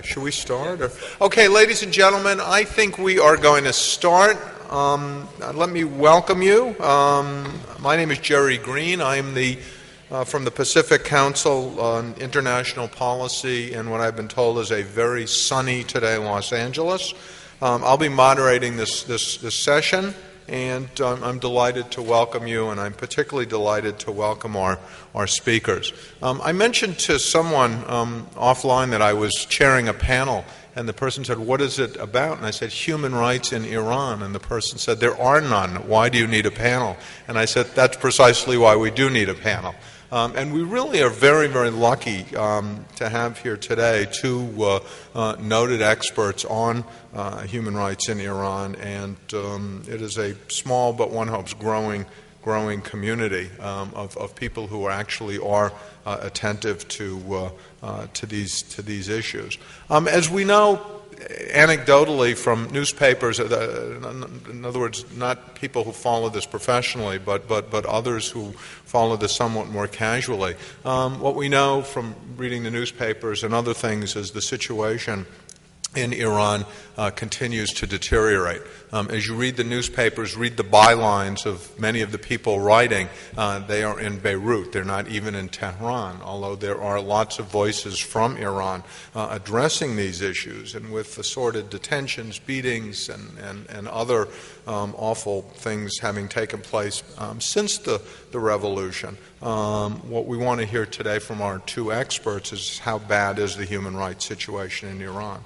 Should we start? Okay, ladies and gentlemen, I think we are going to start. Let me welcome you. My name is Amy Greene. I'm from the Pacific Council on International Policy and what I've been told is a very sunny today Los Angeles. I'll be moderating this session, and I'm delighted to welcome you, and I'm particularly delighted to welcome our speakers. I mentioned to someone offline that I was chairing a panel, and the person said, "What is it about?" And I said, "Human rights in Iran." And the person said, "There are none. Why do you need a panel?" And I said, "That's precisely why we do need a panel." And we really are very, very lucky to have here today two noted experts on human rights in Iran, and it is a small but one hopes growing community of people who actually are attentive to these issues. As we know, anecdotally from newspapers, in other words, not people who follow this professionally, but others who follow this somewhat more casually, what we know from reading the newspapers and other things is the situation in Iran continues to deteriorate. As you read the newspapers, read the bylines of many of the people writing, they are in Beirut. They're not even in Tehran, although there are lots of voices from Iran addressing these issues. And with assorted detentions, beatings, and other awful things having taken place since the revolution, what we want to hear today from our two experts is how bad is the human rights situation in Iran.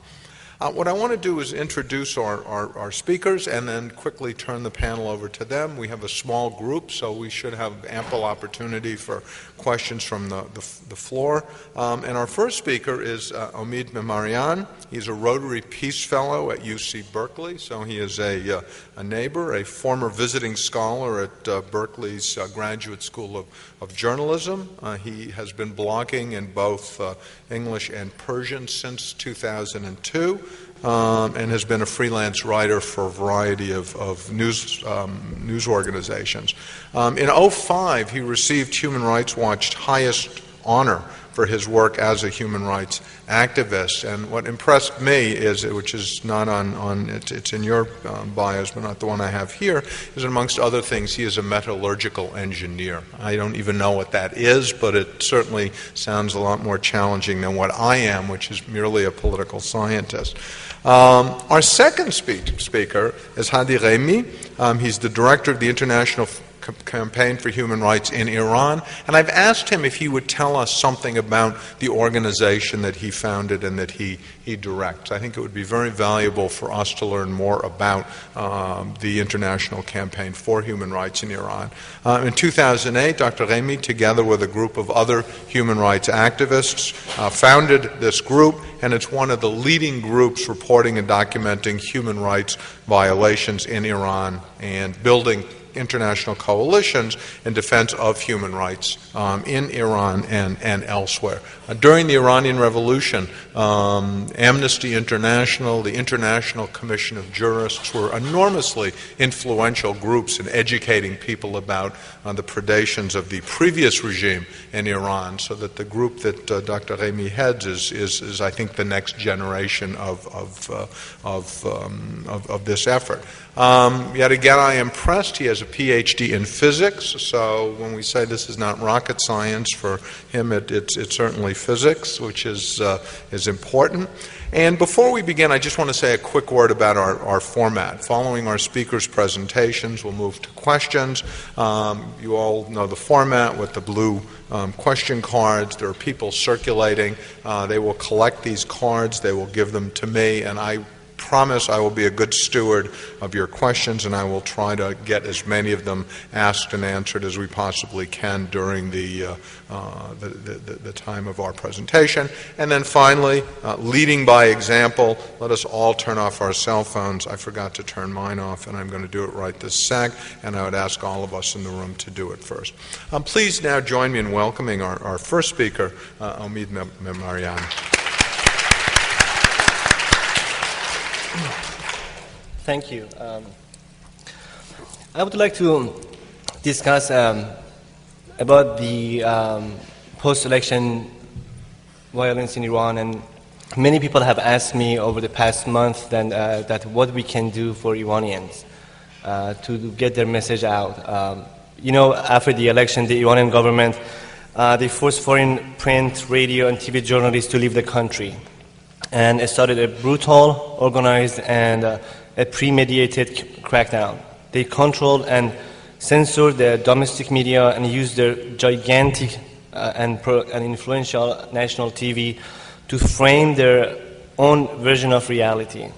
What I want to do is introduce our speakers and then quickly turn the panel over to them. We have a small group, so we should have ample opportunity for questions from the floor. And our first speaker is Omid Memarian. He's a Rotary Peace Fellow at UC Berkeley, so he is a neighbor, a former visiting scholar at Berkeley's Graduate School of Journalism. He has been blogging in both English and Persian since 2002. And has been a freelance writer for a variety of news organizations. In 2005, he received Human Rights Watch's highest honor for his work as a human rights activist. And what impressed me is, which is not it's in your bios, but not the one I have here, is amongst other things, he is a metallurgical engineer. I don't even know what that is, but it certainly sounds a lot more challenging than what I am, which is merely a political scientist. Our second speaker is Hadi Ghaemi. He's the director of the International Campaign for Human Rights in Iran, and I've asked him if he would tell us something about the organization that he founded and that he directs. I think it would be very valuable for us to learn more about the International Campaign for Human Rights in Iran. In 2008, Dr. Ghaemi, together with a group of other human rights activists, founded this group, and it's one of the leading groups reporting and documenting human rights violations in Iran and building international coalitions in defense of human rights in Iran and elsewhere. During the Iranian Revolution, Amnesty International, the International Commission of Jurists were enormously influential groups in educating people about the predations of the previous regime in Iran, so that the group that Dr. Ghaemi heads is I think the next generation of this effort. Yet again, I am impressed. He has a PhD in physics, so when we say this is not rocket science, for him it's certainly physics, which is important. And before we begin, I just want to say a quick word about our format. Following our speakers' presentations, we'll move to questions. You all know the format with the blue question cards. There are people circulating. They will collect these cards. They will give them to me, and I promise I will be a good steward of your questions, and I will try to get as many of them asked and answered as we possibly can during the time of our presentation. And then finally, leading by example, let us all turn off our cell phones. I forgot to turn mine off, and I'm going to do it right this sec, and I would ask all of us in the room to do it first. Please now join me in welcoming our first speaker, Omid Memarian. Thank you. I would like to discuss about the post-election violence in Iran and many people have asked me over the past month that what we can do for Iranians to get their message out. After the election, the Iranian government, they forced foreign print, radio, and TV journalists to leave the country. And it started a brutal, organized, and a premeditated crackdown. They controlled and censored the domestic media and used their gigantic and influential national TV to frame their own version of reality.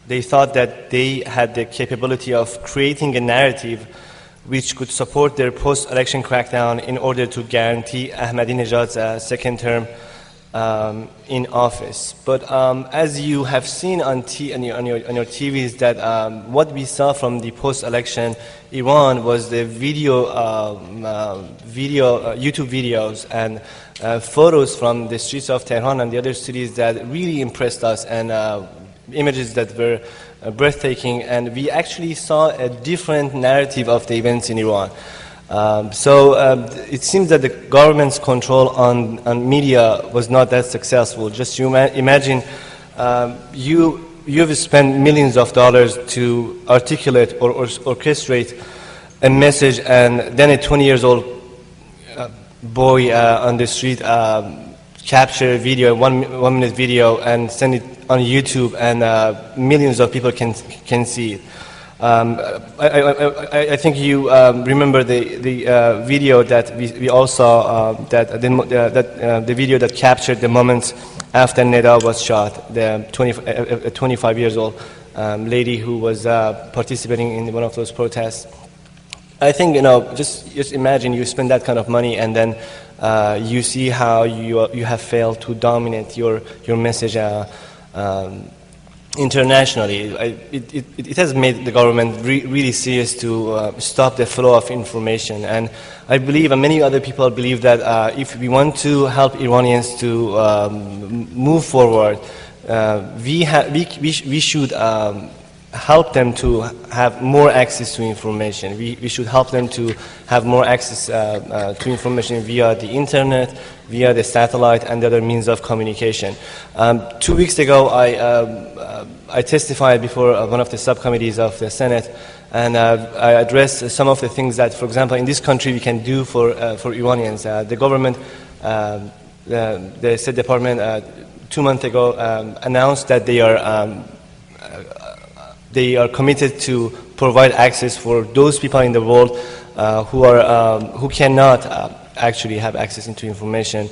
They thought that they had the capability of creating a narrative which could support their post-election crackdown in order to guarantee Ahmadinejad's second term in office. But as you have seen on your TVs, that what we saw from the post-election Iran was the YouTube videos and photos from the streets of Tehran and the other cities that really impressed us, and images that were breathtaking, and we actually saw a different narrative of the events in Iran. It seems that the government's control on media was not that successful. Just you imagine you've spent millions of dollars to articulate or orchestrate a message, and then a 20-year-old boy on the street capture a video, a one-minute video, and send it on YouTube, and millions of people can see it. I think you remember the video that we all saw, the video that captured the moments after Neda was shot, the 25 years old lady who was participating in one of those protests. I think, just imagine you spend that kind of money, and then you see how you have failed to dominate your message internationally. It has made the government really serious to stop the flow of information. And I believe, and many other people believe, that if we want to help Iranians to move forward, we should help them to have more access to information. We should help them to have more access to information via the internet, via the satellite, and other means of communication. 2 weeks ago, I testified before one of the subcommittees of the Senate, and I addressed some of the things that, for example, in this country we can do for Iranians. The government, the State Department, 2 months ago announced that they are committed to provide access for those people in the world who cannot actually have access into information.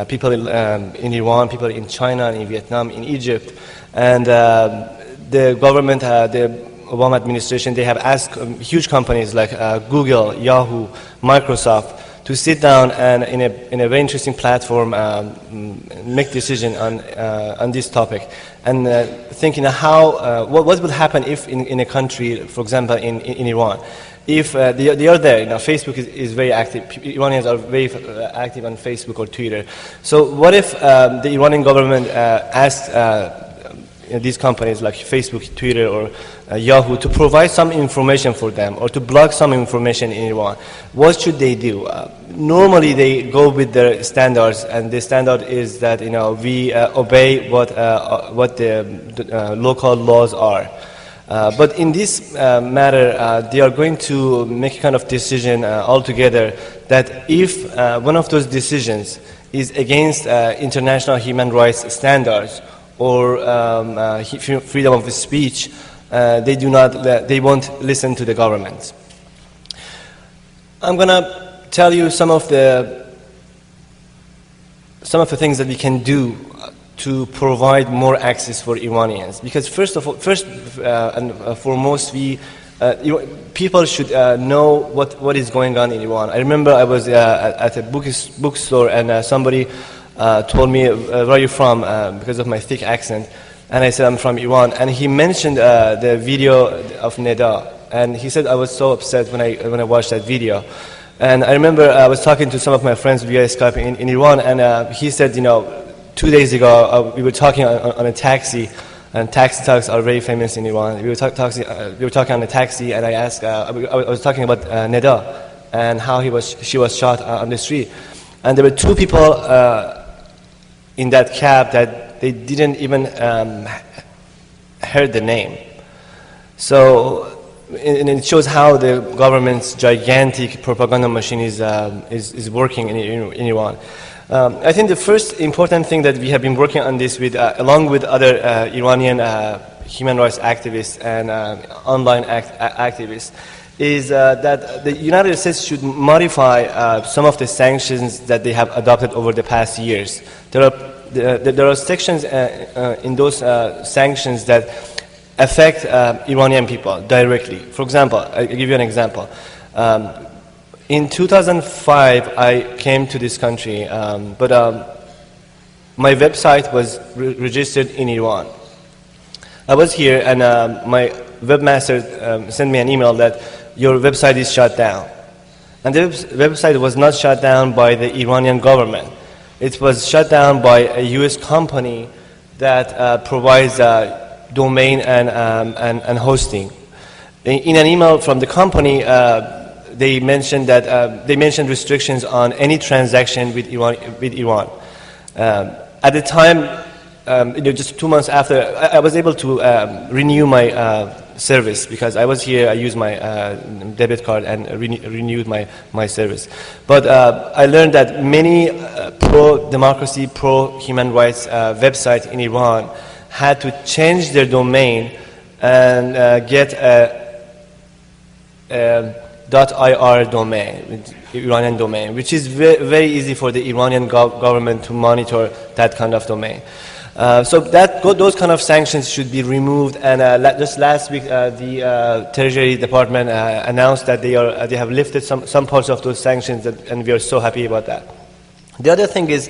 People in Iran, people in China, in Vietnam, in Egypt, and the government, the Obama administration, they have asked huge companies like Google, Yahoo, Microsoft to sit down and in a very interesting platform make decision on this topic, and thinking how what would happen if in a country, for example in Iran, if they are there. Facebook is very active. Iranians are very active on Facebook or Twitter. So what if the Iranian government asked these companies like Facebook, Twitter, or Yahoo to provide some information for them, or to block some information in Iran? What should they do? Normally they go with their standards, and the standard is that we obey what the local laws are. But in this matter, they are going to make a kind of decision altogether that if one of those decisions is against international human rights standards or freedom of speech, they won't listen to the government. I'm going to tell you some of the things that we can do to provide more access for Iranians. Because first and foremost, people should know what is going on in Iran. I remember I was at a bookstore, and somebody told me, where are you from, because of my thick accent. And I said, I'm from Iran. And he mentioned the video of Neda. And he said, I was so upset when I watched that video. And I remember I was talking to some of my friends via Skype in Iran, and he said, 2 days ago, we were talking on a taxi, and taxi talks are very famous in Iran. We were talking on a taxi, and I was talking about Neda and how she was shot on the street. And there were two people in that cab that They didn't even heard the name. So, and it shows how the government's gigantic propaganda machine is working in Iran. I think the first important thing that we have been working on this with, along with other Iranian human rights activists and online activists, is that the United States should modify some of the sanctions that they have adopted over the past years. There are sections in those sanctions that affect Iranian people directly. For example, I'll give you an example. In 2005, I came to this country, but my website was registered in Iran. I was here, and my webmaster sent me an email that your website is shut down. And the website was not shut down by the Iranian government. It was shut down by a US company that provides domain and hosting. In an email from the company, they mentioned that they mentioned restrictions on any transaction with Iran. At the time, just 2 months after, I was able to renew my service because I was here. I used my debit card and renewed my service. But I learned that many pro-democracy, pro-human rights websites in Iran had to change their domain and get a .ir domain, Iranian domain, which is very easy for the Iranian government to monitor that kind of domain. So those kind of sanctions should be removed. And just last week, the Treasury Department announced that they have lifted some parts of those sanctions, and we are so happy about that. The other thing is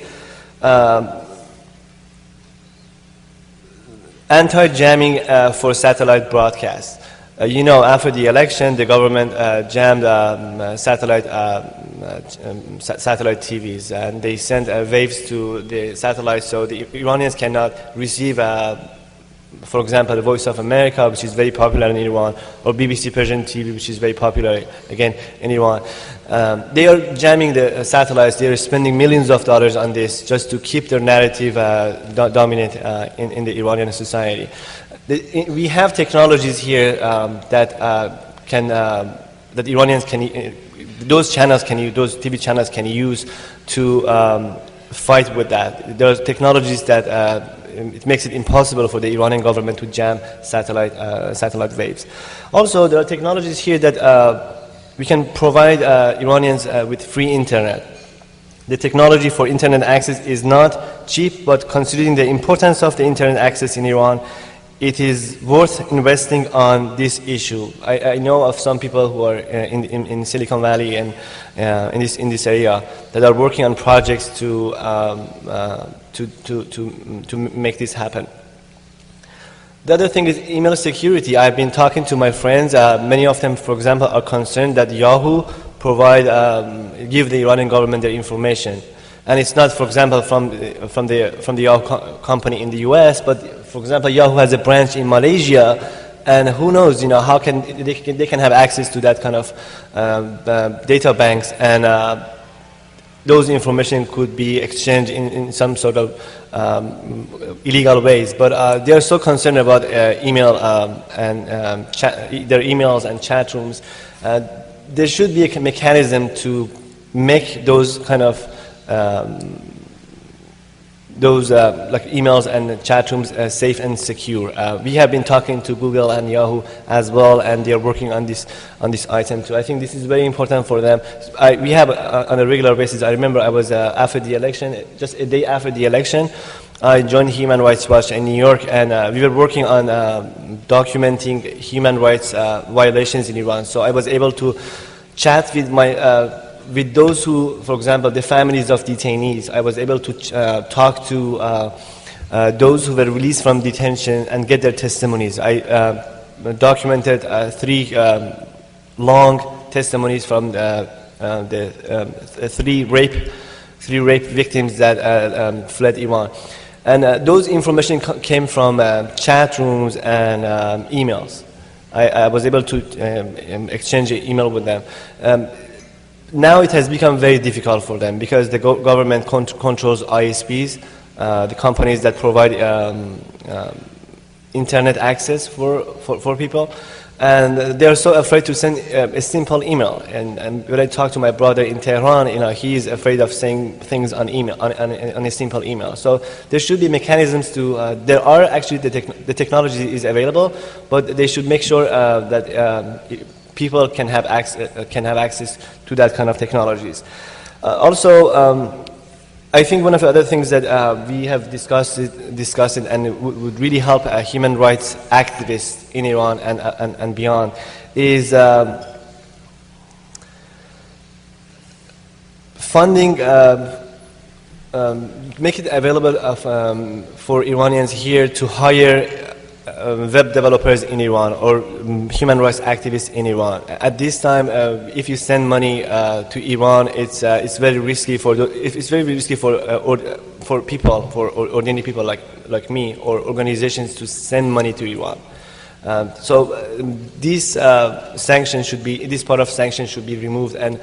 anti-jamming for satellite broadcasts. After the election, the government jammed satellite TVs, and they sent waves to the satellites, so the Iranians cannot receive, for example, the Voice of America, which is very popular in Iran, or BBC Persian TV, which is very popular, again, in Iran. They are jamming the satellites. They are spending millions of dollars on this just to keep their narrative dominant in the Iranian society. We have technologies here that Iranians can, those channels can use, those TV channels can use to fight with that. There are technologies that it makes it impossible for the Iranian government to jam satellite waves. Also, there are technologies here that we can provide Iranians with free internet. The technology for internet access is not cheap, but considering the importance of the internet access in Iran, it is worth investing on this issue. I know of some people who are in Silicon Valley and in this area that are working on projects to make this happen. The other thing is email security. I've been talking to my friends. Many of them, for example, are concerned that Yahoo give the Iranian government their information. And it's not, for example, from the Yahoo company in the US, but for example, Yahoo has a branch in Malaysia, and who knows, how they can have access to that kind of data banks, and those information could be exchanged in some sort of illegal ways. But they are so concerned about email and their emails and chat rooms. There should be a mechanism to make those kind of like emails and chat rooms safe and secure. We have been talking to Google and Yahoo as well, and they are working on this item too. I think this is very important for them. We have on a regular basis. I remember I was after the election, just a day after the election, I joined Human Rights Watch in New York, and we were working on documenting human rights violations in Iran. So I was able to chat with with those who, for example, the families of detainees. I was able to talk to those who were released from detention and get their testimonies. I documented 3 long testimonies from the 3 rape victims that fled Iran. And those information came from chat rooms and emails. I was able to exchange an email with them. Now it has become very difficult for them because the government controls ISPs, the companies that provide internet access for people. And they're so afraid to send a simple email. And when I talk to my brother in Tehran, he is afraid of saying things on email, on a simple email. So there should be mechanisms to. There are actually the technology is available, but they should make sure that people can have access to that kind of technologies. Also. I think one of the other things that we have discussed and would really help human rights activists in Iran and beyond is funding, make it available for Iranians here to hire web developers in Iran or human rights activists in Iran. At this time, if you send money to Iran, it's very risky for people, for ordinary people like me or organizations to send money to Iran. So this sanction should be, this part of sanctions should be removed, and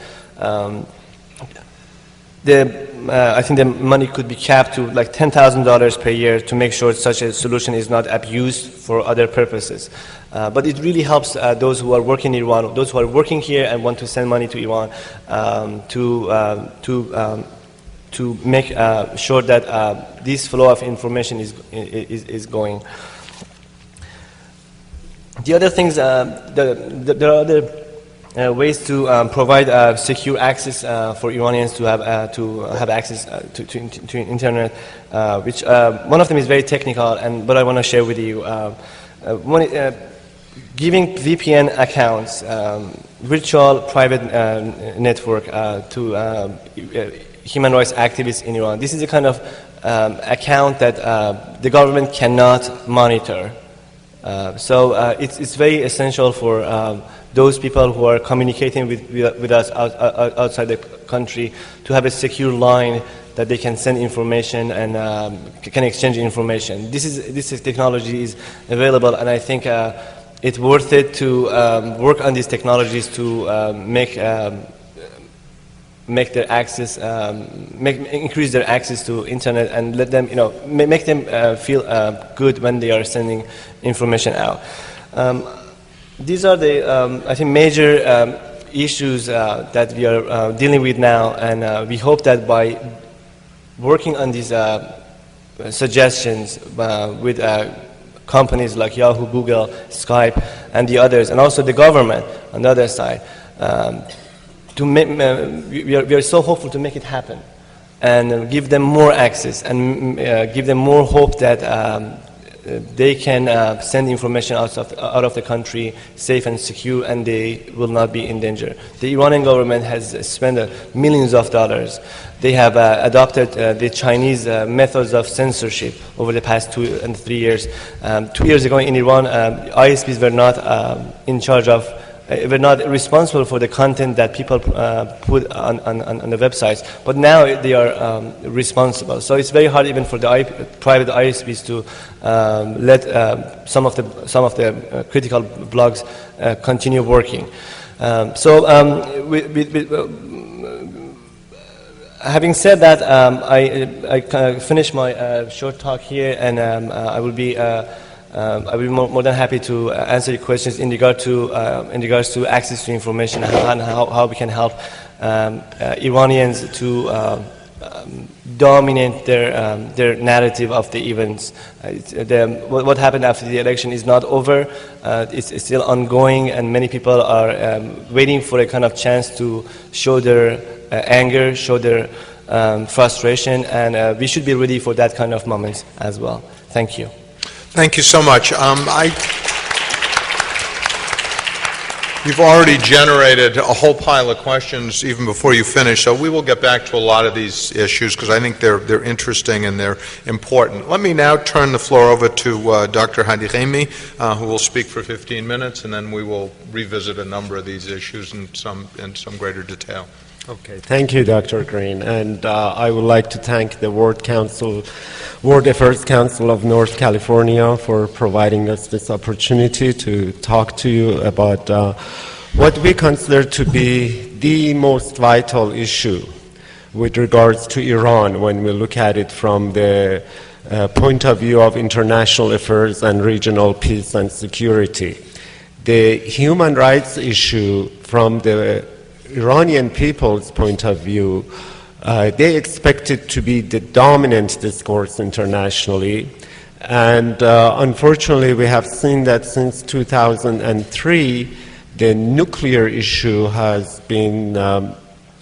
I think the money could be capped to like $10,000 per year to make sure such a solution is not abused for other purposes. But it really helps those who are working in Iran, those who are working here and want to send money to Iran, to make sure that this flow of information is going. The other things, there are other ways to provide secure access for Iranians to have access to internet, which one of them is very technical, but I want to share with you. Giving VPN accounts, virtual private network to human rights activists in Iran. This is a kind of account that the government cannot monitor. So it's very essential for those people who are communicating with us outside the country to have a secure line that they can send information and can exchange information. This technology is available, and I think it's worth it to work on these technologies to make their access, increase their access to internet, and let them, make them feel good when they are sending information out. These are the, I think, major issues that we are dealing with now, and we hope that by working on these suggestions with companies like Yahoo, Google, Skype, and the others, and also the government on the other side, we are so hopeful to make it happen and give them more access and give them more hope that they can send information out of the country safe and secure, and they will not be in danger. The Iranian government has spent millions of dollars. They have adopted the Chinese methods of censorship over the past 2 and 3 years. 2 years ago in Iran, ISPs were not in charge of, were not responsible for the content that people put on the websites, but now they are responsible. So it's very hard even for the private ISPs to let some of the critical blogs continue working. Having said that, I finish my short talk here, and I will be more than happy to answer your questions in regards to access to information and how we can help Iranians to dominate their narrative of the events. What happened after the election is not over. It's still ongoing, and many people are waiting for a kind of chance to show their anger, show their frustration, and we should be ready for that kind of moments as well. Thank you. Thank you so much. You've already generated a whole pile of questions even before you finish, so we will get back to a lot of these issues because I think they're interesting and they're important. Let me now turn the floor over to Dr. Hadi Ghaemi, who will speak for 15 minutes, and then we will revisit a number of these issues in some greater detail. Okay, thank you, Dr. Greene, and I would like to thank the WorldAffairs Council of North California for providing us this opportunity to talk to you about what we consider to be the most vital issue with regards to Iran when we look at it from the point of view of international affairs and regional peace and security. The human rights issue from the Iranian people's point of view, they expect it to be the dominant discourse internationally. And unfortunately, we have seen that since 2003, the nuclear issue has been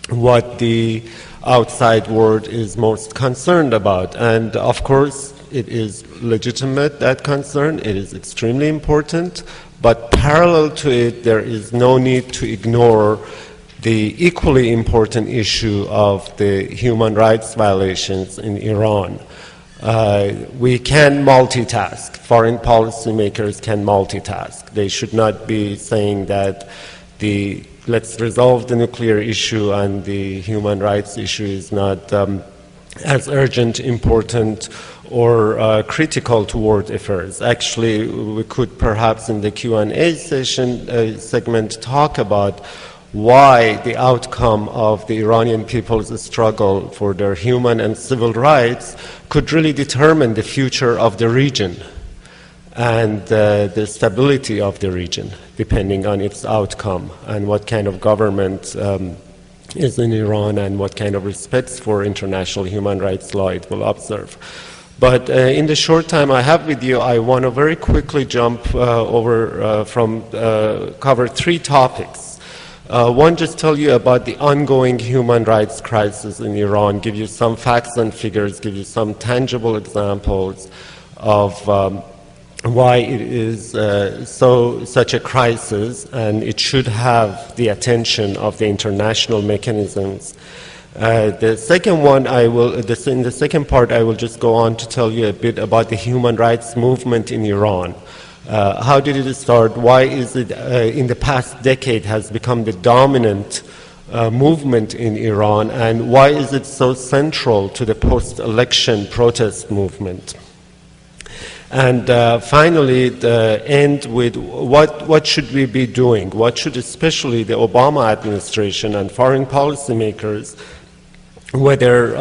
what the outside world is most concerned about. And of course, it is legitimate, that concern. It is extremely important. But parallel to it, there is no need to ignore the equally important issue of the human rights violations in Iran. We can multitask. Foreign policymakers can multitask. They should not be saying that let's resolve the nuclear issue and the human rights issue is not as urgent, important, or critical to world affairs. Actually, we could perhaps in the Q&A session segment talk about why the outcome of the Iranian people's struggle for their human and civil rights could really determine the future of the region and the stability of the region, depending on its outcome and what kind of government is in Iran and what kind of respects for international human rights law it will observe. But in the short time I have with you, I want to very quickly jump cover three topics. One, just tell you about the ongoing human rights crisis in Iran, give you some facts and figures, give you some tangible examples of why it is such a crisis, and it should have the attention of the international mechanisms. The second one, in the second part, I will just go on to tell you a bit about the human rights movement in Iran. How did it start? Why is it in the past decade has become the dominant movement in Iran, and why is it so central to the post-election protest movement? And finally, end with what should we be doing? What should especially the Obama administration and foreign policymakers, whether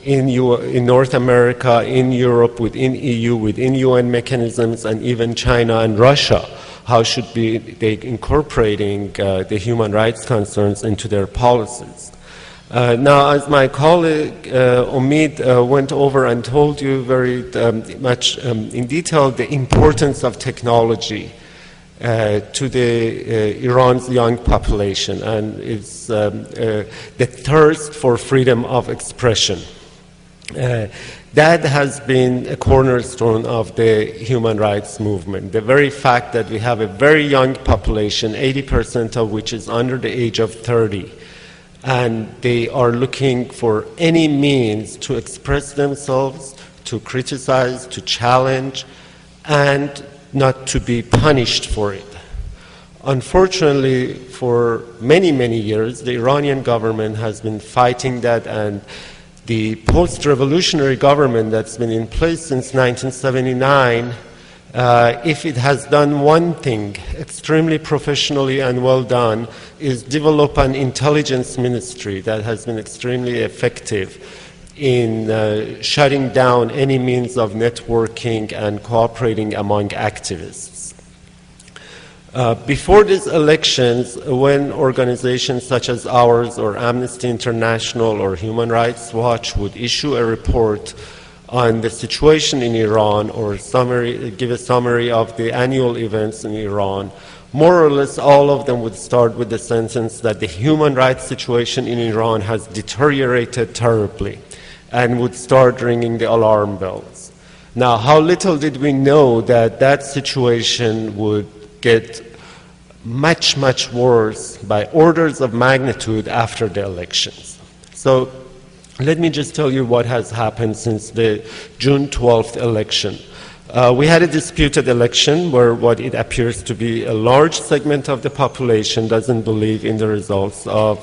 in North America, in Europe, within EU, within UN mechanisms, and even China and Russia, how should they incorporating the human rights concerns into their policies? Now, as my colleague Omid went over and told you very much in detail the importance of technology to the Iran's young population and its the thirst for freedom of expression. That has been a cornerstone of the human rights movement. The very fact that we have a very young population, 80% of which is under the age of 30, and they are looking for any means to express themselves, to criticize, to challenge, and not to be punished for it. Unfortunately, for many, many years, the Iranian government has been fighting that, and the post-revolutionary government that's been in place since 1979, if it has done one thing extremely professionally and well done, is develop an intelligence ministry that has been extremely effective in shutting down any means of networking and cooperating among activists. Before these elections, when organizations such as ours or Amnesty International or Human Rights Watch would issue a report on the situation in Iran or give a summary of the annual events in Iran, more or less all of them would start with the sentence that the human rights situation in Iran has deteriorated terribly, and would start ringing the alarm bells. Now, how little did we know that that situation would get much, much worse by orders of magnitude after the elections. So let me just tell you what has happened since the June 12th election. We had a disputed election where what it appears to be a large segment of the population doesn't believe in the results of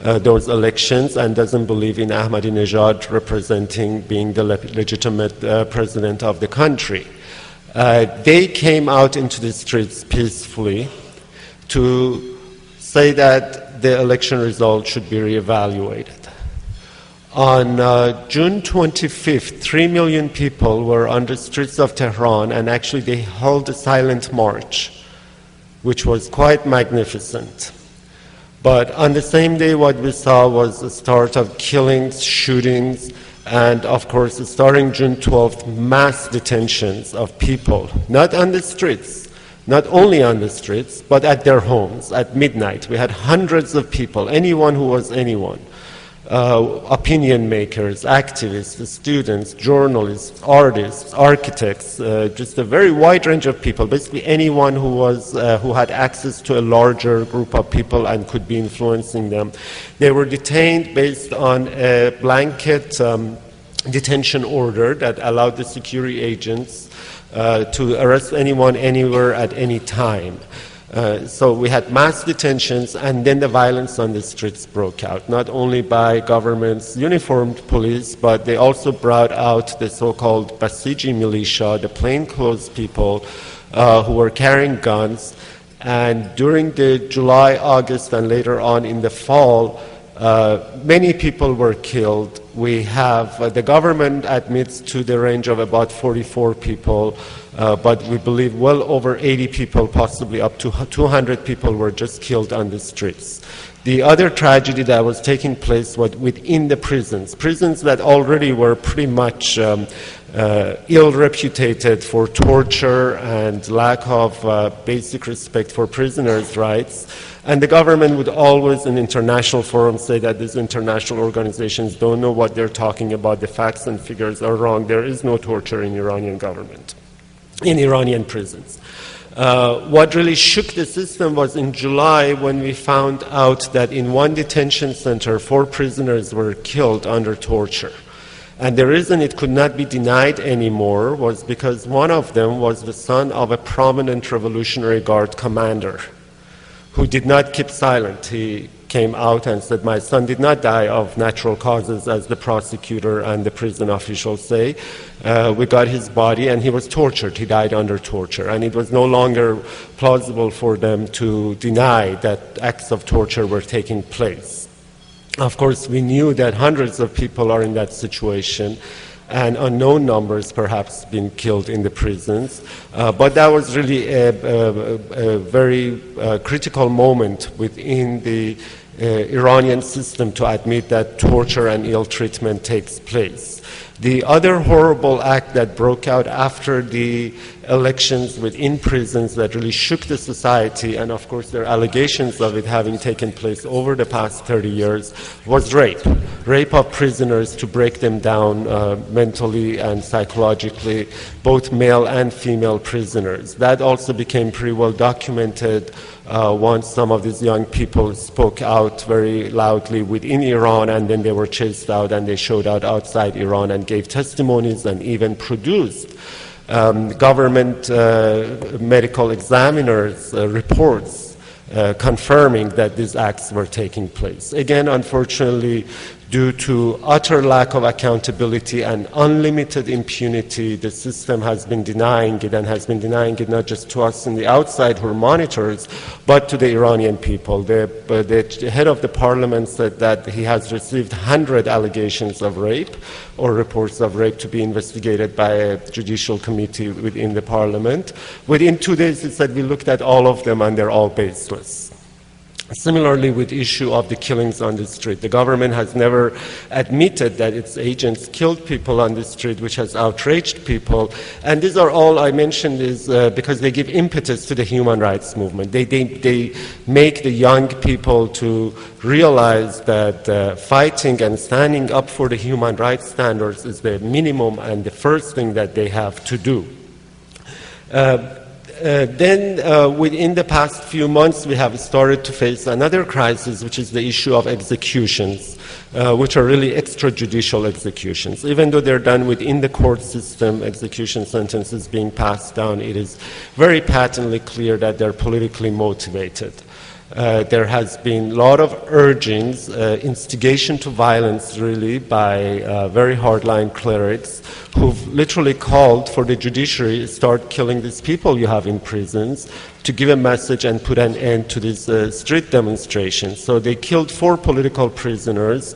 those elections and doesn't believe in Ahmadinejad being the legitimate president of the country. They came out into the streets peacefully to say that the election result should be reevaluated. On June 25th, 3 million people were on the streets of Tehran, and actually they held a silent march, which was quite magnificent. But on the same day, what we saw was the start of killings, shootings, and of course, starting June 12th, mass detentions of people, not on the streets, not only on the streets, but at their homes at midnight. We had hundreds of people, anyone who was anyone. Opinion makers, activists, students, journalists, artists, architects, just a very wide range of people, basically anyone who had access to a larger group of people and could be influencing them. They were detained based on a blanket detention order that allowed the security agents to arrest anyone, anywhere, at any time. So we had mass detentions, and then the violence on the streets broke out, not only by government's uniformed police, but they also brought out the so-called Basiji militia, the plainclothes people who were carrying guns. And during the July, August, and later on in the fall, many people were killed. We have, the government admits to the range of about 44 people, but we believe well over 80 people, possibly up to 200 people were just killed on the streets. The other tragedy that was taking place was within the prisons that already were pretty much ill-reputed for torture and lack of basic respect for prisoners' rights. And the government would always in international forums say that these international organizations don't know what they're talking about, the facts and figures are wrong, there is no torture in Iranian government, in Iranian prisons. What really shook the system was in July when we found out that in one detention center, 4 prisoners were killed under torture. And the reason it could not be denied anymore was because one of them was the son of a prominent Revolutionary Guard commander who did not keep silent. He came out and said, my son did not die of natural causes, as the prosecutor and the prison officials say. We got his body, and he was tortured. He died under torture. And it was no longer plausible for them to deny that acts of torture were taking place. Of course, we knew that hundreds of people are in that situation, and unknown numbers perhaps been killed in the prisons. But that was really a very critical moment within the Iranian system to admit that torture and ill treatment takes place. The other horrible act that broke out after the elections within prisons that really shook the society, and of course there are allegations of it having taken place over the past 30 years, was rape. Rape of prisoners to break them down mentally and psychologically, both male and female prisoners. That also became pretty well documented once some of these young people spoke out very loudly within Iran, and then they were chased out and they showed out outside Iran and gave testimonies and even produced government medical examiners' reports confirming that these acts were taking place. Again, unfortunately, due to utter lack of accountability and unlimited impunity, the system has been denying it, and has been denying it not just to us in the outside who are monitors, but to the Iranian people. The head of the parliament said that he has received 100 allegations of rape or reports of rape to be investigated by a judicial committee within the parliament. Within 2 days, he said, we looked at all of them and they're all baseless. Similarly, with the issue of the killings on the street, the government has never admitted that its agents killed people on the street, which has outraged people. And these are all I mentioned is because they give impetus to the human rights movement. They make the young people to realize that fighting and standing up for the human rights standards is the minimum and the first thing that they have to do. Then within the past few months, we have started to face another crisis, which is the issue of executions, which are really extrajudicial executions. Even though they're done within the court system, execution sentences being passed down, it is very patently clear that they're politically motivated. There has been a lot of urgings, instigation to violence really by very hardline clerics who've literally called for the judiciary to start killing these people you have in prisons to give a message and put an end to these street demonstrations. So they killed 4 political prisoners.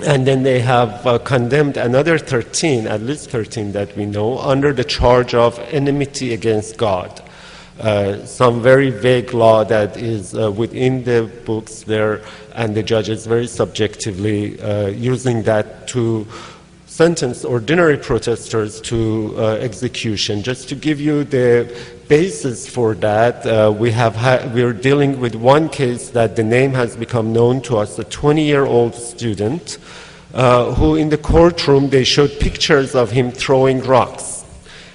And then they have condemned another 13, at least 13 that we know, under the charge of enmity against God. Some very vague law that is within the books there, and the judges very subjectively using that to sentence ordinary protesters to execution. Just to give you the basis for that, we're dealing with one case that the name has become known to us, a 20-year-old student who in the courtroom they showed pictures of him throwing rocks.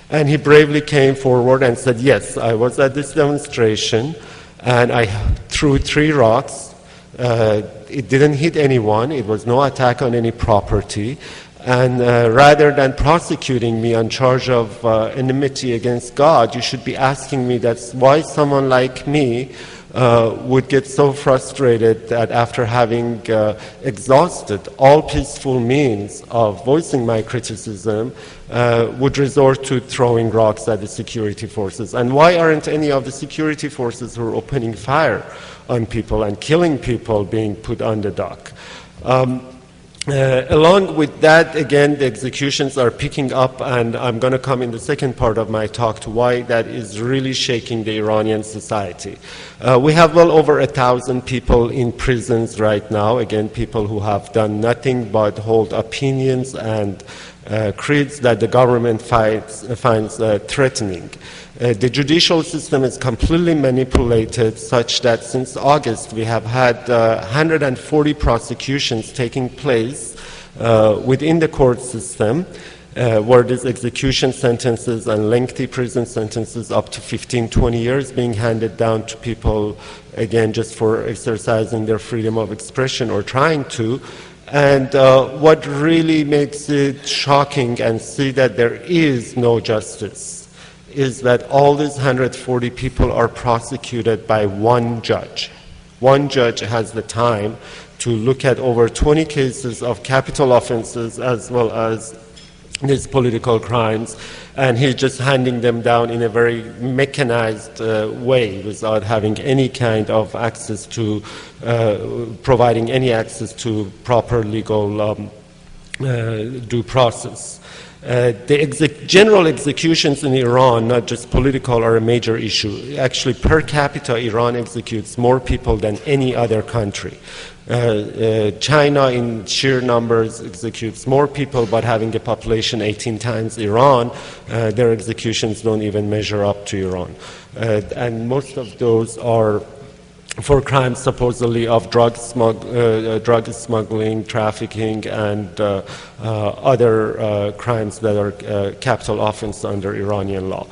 And he bravely came forward and said, yes, I was at this demonstration and I threw 3 rocks. It didn't hit anyone. It was no attack on any property. And rather than prosecuting me on charge of enmity against God, you should be asking me that's why someone like me would get so frustrated that after having exhausted all peaceful means of voicing my criticism, would resort to throwing rocks at the security forces. And why aren't any of the security forces who are opening fire on people and killing people being put on the dock? Along with that, again, the executions are picking up, and I'm going to come in the second part of my talk to why that is really shaking the Iranian society. We have well over 1,000 people in prisons right now, again, people who have done nothing but hold opinions and creeds that the government finds threatening. The judicial system is completely manipulated such that since August we have had 140 prosecutions taking place within the court system where these execution sentences and lengthy prison sentences up to 15, 20 years being handed down to people, again, just for exercising their freedom of expression or trying to. And what really makes it shocking and see that there is no justice is that all these 140 people are prosecuted by one judge. One judge has the time to look at over 20 cases of capital offenses as well as these political crimes, and he's just handing them down in a very mechanized way without having any kind of access to, providing any access to proper legal due process. The general executions in Iran, not just political, are a major issue. Actually, per capita, Iran executes more people than any other country. China, in sheer numbers, executes more people, but having a population 18 times Iran, their executions don't even measure up to Iran. And most of those are for crimes supposedly of drug smuggling, trafficking, and other crimes that are capital offense under Iranian law.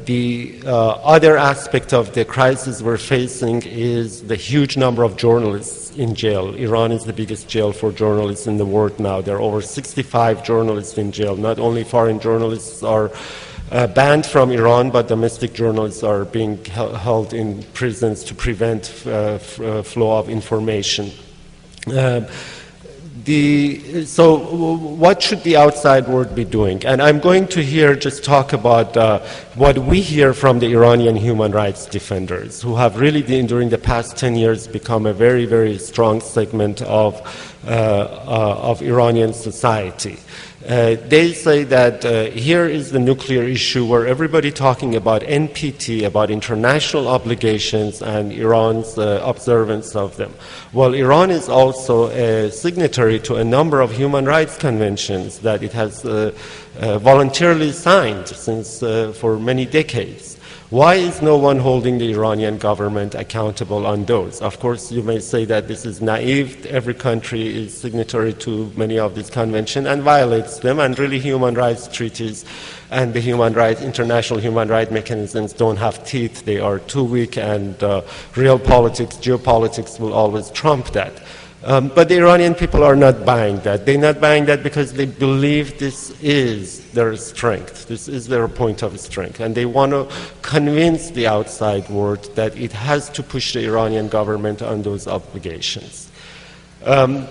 The other aspect of the crisis we're facing is the huge number of journalists in jail. Iran is the biggest jail for journalists in the world now. There are over 65 journalists in jail. Not only foreign journalists are banned from Iran, but domestic journalists are being held in prisons to prevent flow of information. So what should the outside world be doing? And I'm going to here just talk about what we hear from the Iranian human rights defenders, who have really during the past 10 years become a very, very strong segment of Iranian society. They say that here is the nuclear issue where everybody talking about NPT, about international obligations and Iran's observance of them. Well, Iran is also a signatory to a number of human rights conventions that it has voluntarily signed since for many decades. Why is no one holding the Iranian government accountable on those? Of course, you may say that this is naive. Every country is signatory to many of these conventions and violates them, and really human rights treaties and the international human rights mechanisms don't have teeth. They are too weak, and real politics, geopolitics will always trump that. But the Iranian people are not buying that. They're not buying that because they believe this is their strength. This is their point of strength. And they want to convince the outside world that it has to push the Iranian government on those obligations. The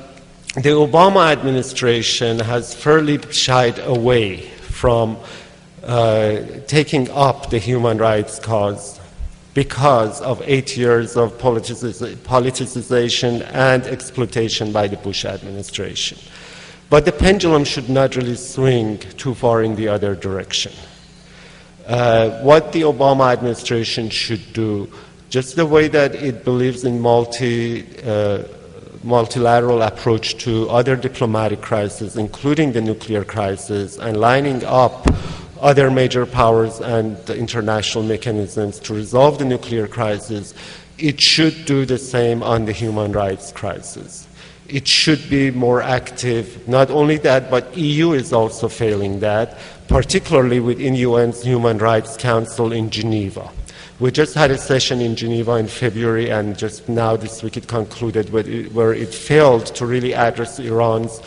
Obama administration has fairly shied away from taking up the human rights cause because of 8 years of politicization and exploitation by the Bush administration. But the pendulum should not really swing too far in the other direction. What the Obama administration should do, just the way that it believes in multilateral approach to other diplomatic crises, including the nuclear crisis, and lining up other major powers and the international mechanisms to resolve the nuclear crisis, it should do the same on the human rights crisis. It should be more active. Not only that, but EU is also failing that, particularly within UN's Human Rights Council in Geneva. We just had a session in Geneva in February, and just now this week it concluded where it failed to really address Iran's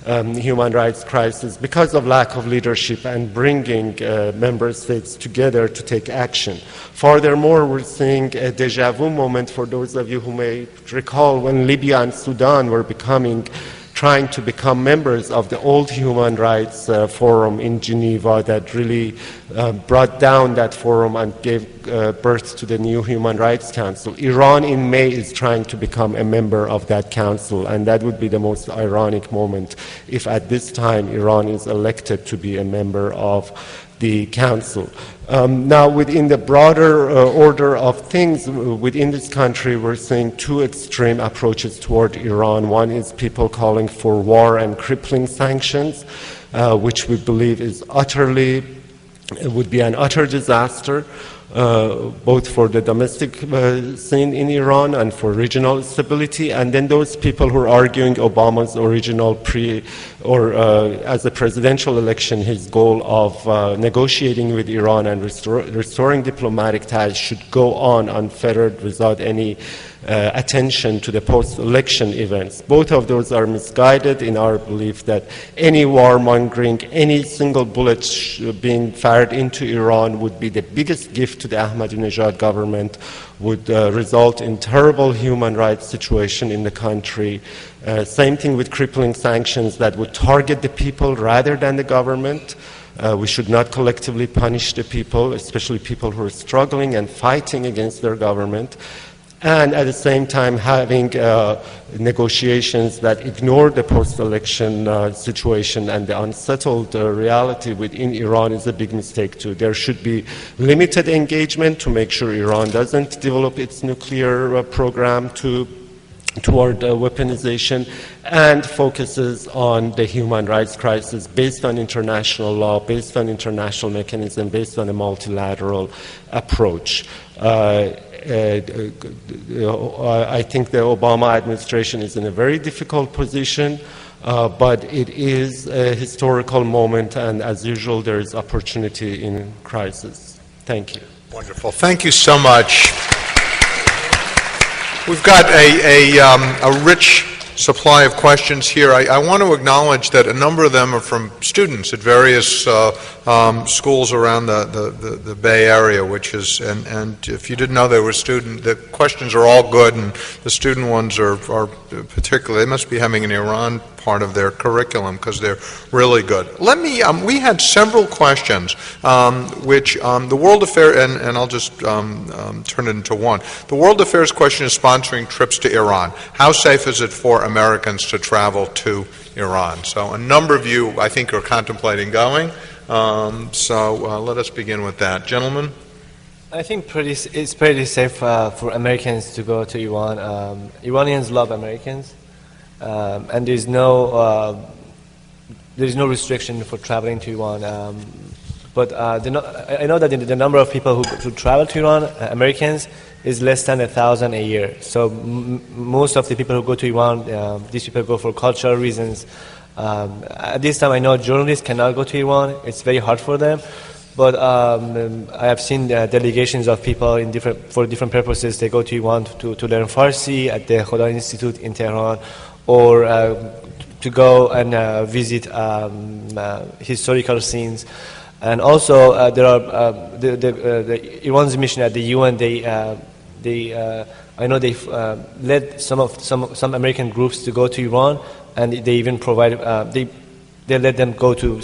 human rights crisis because of lack of leadership and bringing member states together to take action. Furthermore, we're seeing a deja vu moment for those of you who may recall when Libya and Sudan were trying to become members of the old human rights forum in Geneva that really brought down that forum and gave birth to the new Human Rights Council. Iran in May is trying to become a member of that council, and that would be the most ironic moment if at this time Iran is elected to be a member of the council. Now, within the broader order of things within this country, we're seeing two extreme approaches toward Iran. One is people calling for war and crippling sanctions, which we believe would be an utter disaster, both for the domestic scene in Iran and for regional stability. And then those people who are arguing Obama's original as a presidential election, his goal of negotiating with Iran and restoring diplomatic ties should go on unfettered without any attention to the post-election events. Both of those are misguided in our belief that any warmongering, any single bullet being fired into Iran would be the biggest gift to the Ahmadinejad government, would result in terrible human rights situation in the country. Same thing with crippling sanctions that would target the people rather than the government. We should not collectively punish the people, especially people who are struggling and fighting against their government. And at the same time having negotiations that ignore the post-election situation and the unsettled reality within Iran is a big mistake too. There should be limited engagement to make sure Iran doesn't develop its nuclear program toward weaponization, and focuses on the human rights crisis based on international law, based on international mechanism, based on a multilateral approach. I think the Obama administration is in a very difficult position, but it is a historical moment, and as usual, there is opportunity in crisis. Thank you. Wonderful. Thank you so much. We've got a rich supply of questions here. I want to acknowledge that a number of them are from students at various schools around the Bay Area, which is, and if you didn't know they were student, the questions are all good, and the student ones are particularly, they must be having an Iran part of their curriculum because they're really good. Let me, we had several questions which the World Affairs, and I'll just turn it into one. The World Affairs question is sponsoring trips to Iran. How safe is it for Americans to travel to Iran? So a number of you, I think, are contemplating going. So let us begin with that. Gentlemen? I think it's pretty safe for Americans to go to Iran. Iranians love Americans. And there's no restriction for traveling to Iran. But I know that the number of people who travel to Iran, Americans, is less than 1,000 a year. So most of the people who go to Iran, these people go for cultural reasons. At this time, I know journalists cannot go to Iran. It's very hard for them. But I have seen delegations of people for different purposes. They go to Iran to learn Farsi at the Khoda Institute in Tehran, or to go and visit historical scenes. And also there are the Iran's mission at the UN. I know they've led some American groups to go to Iran, and they even provide they let them go to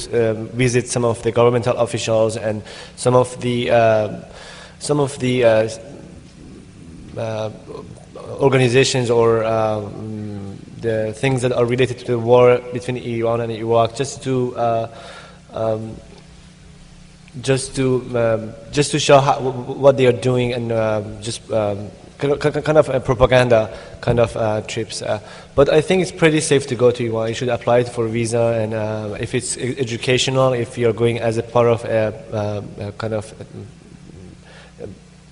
visit some of the governmental officials and some of the organizations or the things that are related to the war between Iran and Iraq, just to show what they are doing, and kind of a propaganda kind of trips. But I think it's pretty safe to go to Iran. You should apply it for a visa, and if it's educational, if you're going as a part of a kind of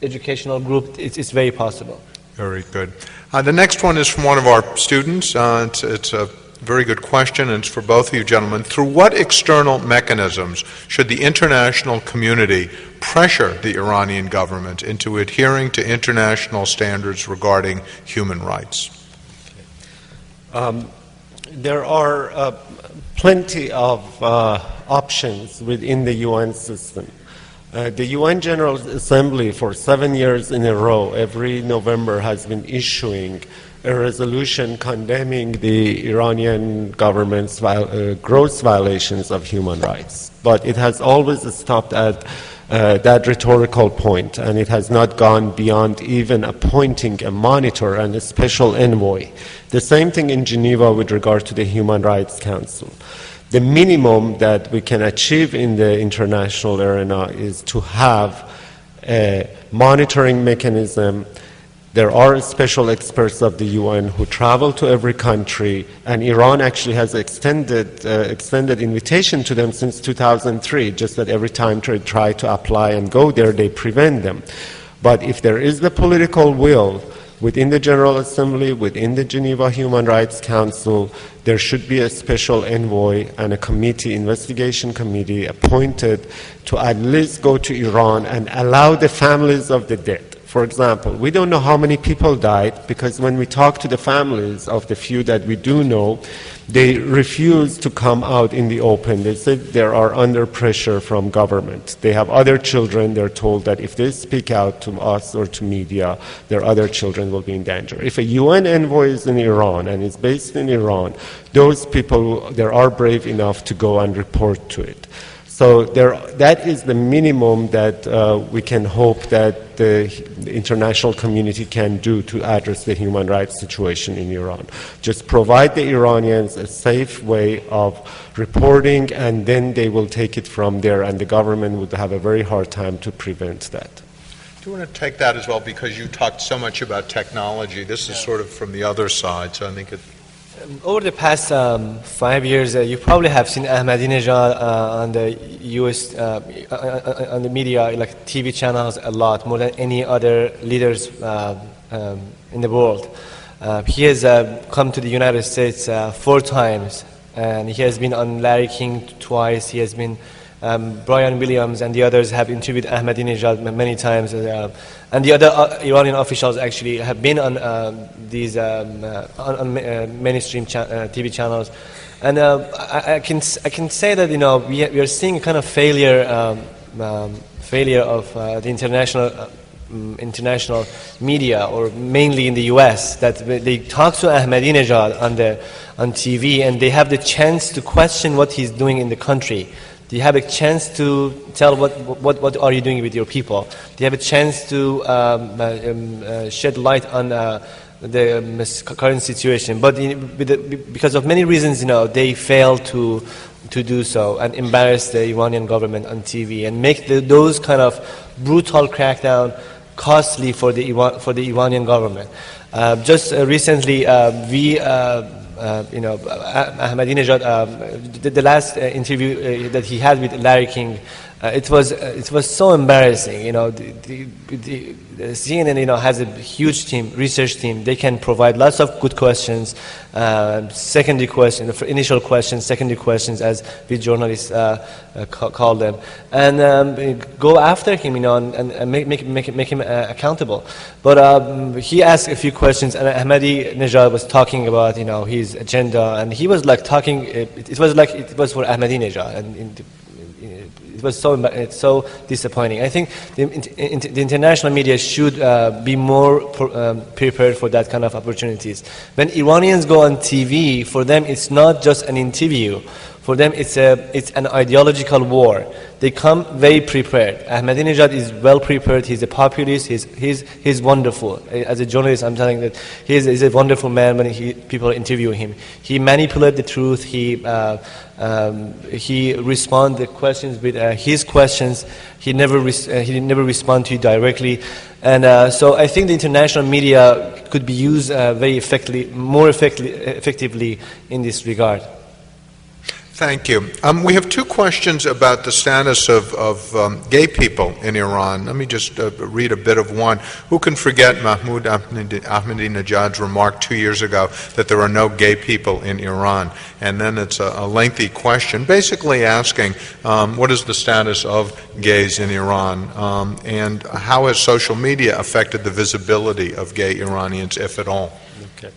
educational group, it's very possible. Very good. The next one is from one of our students. It's a very good question, and it's for both of you gentlemen. Through what external mechanisms should the international community pressure the Iranian government into adhering to international standards regarding human rights? There are plenty of options within the UN system. The UN General Assembly for 7 years in a row, every November, has been issuing a resolution condemning the Iranian government's gross violations of human rights. But it has always stopped at that rhetorical point, and it has not gone beyond even appointing a monitor and a special envoy. The same thing in Geneva with regard to the Human Rights Council. The minimum that we can achieve in the international arena is to have a monitoring mechanism. There are special experts of the UN who travel to every country, and Iran actually has extended invitation to them since 2003, just that every time they try to apply and go there, they prevent them. But if there is the political will within the General Assembly, within the Geneva Human Rights Council, there should be a special envoy and a committee, investigation committee, appointed to at least go to Iran and allow the families of the dead. For example, we don't know how many people died, because when we talk to the families of the few that we do know, they refuse to come out in the open. They said they are under pressure from government. They have other children. They're told that if they speak out to us or to media, their other children will be in danger. If a UN envoy is in Iran and is based in Iran, those people, they are brave enough to go and report to it. So that is the minimum that we can hope that the international community can do to address the human rights situation in Iran. Just provide the Iranians a safe way of reporting, and then they will take it from there, and the government would have a very hard time to prevent that. Do you want to take that as well, because you talked so much about technology? This is sort of from the other side, so I think it... Over the past 5 years, you probably have seen Ahmadinejad on the U.S. On the media, like TV channels, a lot more than any other leaders in the world. He has come to the United States 4 times, and he has been on Larry King twice. He has been Brian Williams and the others have interviewed Ahmadinejad many times, and the other Iranian officials actually have been on these on mainstream TV channels. And I can say that we are seeing a kind of failure of the international media, or mainly in the U.S., that they talk to Ahmadinejad on TV, and they have the chance to question what he's doing in the country. They have a chance to tell what are you doing with your people. They have a chance to shed light on the current situation. But because of many reasons, they fail to do so and embarrass the Iranian government on TV and make those kind of brutal crackdown costly for the Iranian government. Just recently, Ahmadinejad, the last interview that he had with Larry King, it was so embarrassing. The CNN, has a huge team, research team. They can provide lots of good questions, secondary questions, initial questions, secondary questions, as we journalists call them, and go after him, and make him accountable. But he asked a few questions, and Ahmadinejad was talking about, his agenda, and he was like talking. It was like it was for Ahmadinejad, and it was so disappointing. I think the international media should be more prepared for that kind of opportunities. When Iranians go on TV, for them it's not just an interview. For them, it's an ideological war. They come very prepared. Ahmadinejad is well prepared. He's a populist. He's wonderful. As a journalist, I'm telling that he's a wonderful man. When people interview him, he manipulates the truth. He responds the questions with his questions. He never respond to you directly. And so I think the international media could be used more effectively in this regard. Thank you. We have two questions about the status of gay people in Iran. Let me just read a bit of one. Who can forget Mahmoud Ahmadinejad's remark 2 years ago that there are no gay people in Iran? And then it's a lengthy question, basically asking what is the status of gays in Iran, and how has social media affected the visibility of gay Iranians, if at all? Okay.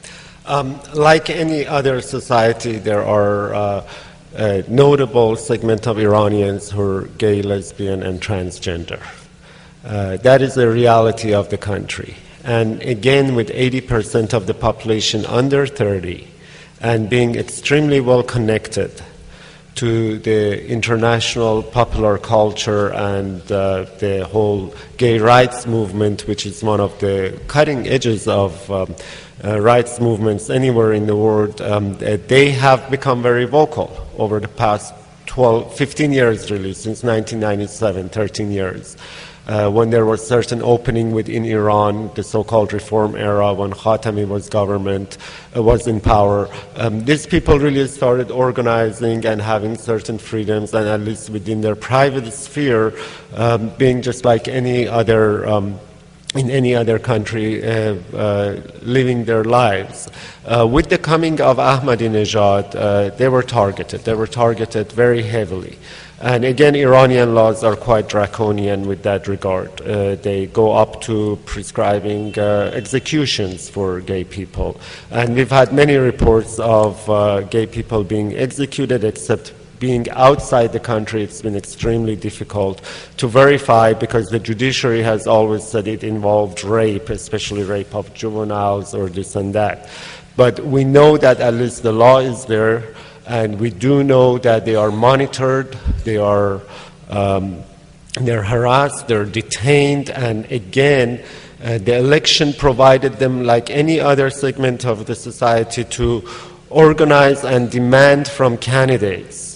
Like any other society, there are a notable segment of Iranians who are gay, lesbian, and transgender. That is the reality of the country. And again, with 80% of the population under 30 and being extremely well connected to the international popular culture and the whole gay rights movement, which is one of the cutting edges of rights movements anywhere in the world, they have become very vocal over the past 15 years, really, since 1997, 13 years. When there was certain opening within Iran, the so-called reform era, when Khatami was in power, these people really started organizing and having certain freedoms, and at least within their private sphere, being just like any other in any other country, living their lives. With the coming of Ahmadinejad, they were targeted. They were targeted very heavily. And again, Iranian laws are quite draconian with that regard. They go up to prescribing executions for gay people. And we've had many reports of gay people being executed, except being outside the country, it's been extremely difficult to verify, because the judiciary has always said it involved rape, especially rape of juveniles or this and that. But we know that at least the law is there, and we do know that they are monitored, they're harassed, they're detained, and again, the election provided them, like any other segment of the society, to organize and demand from candidates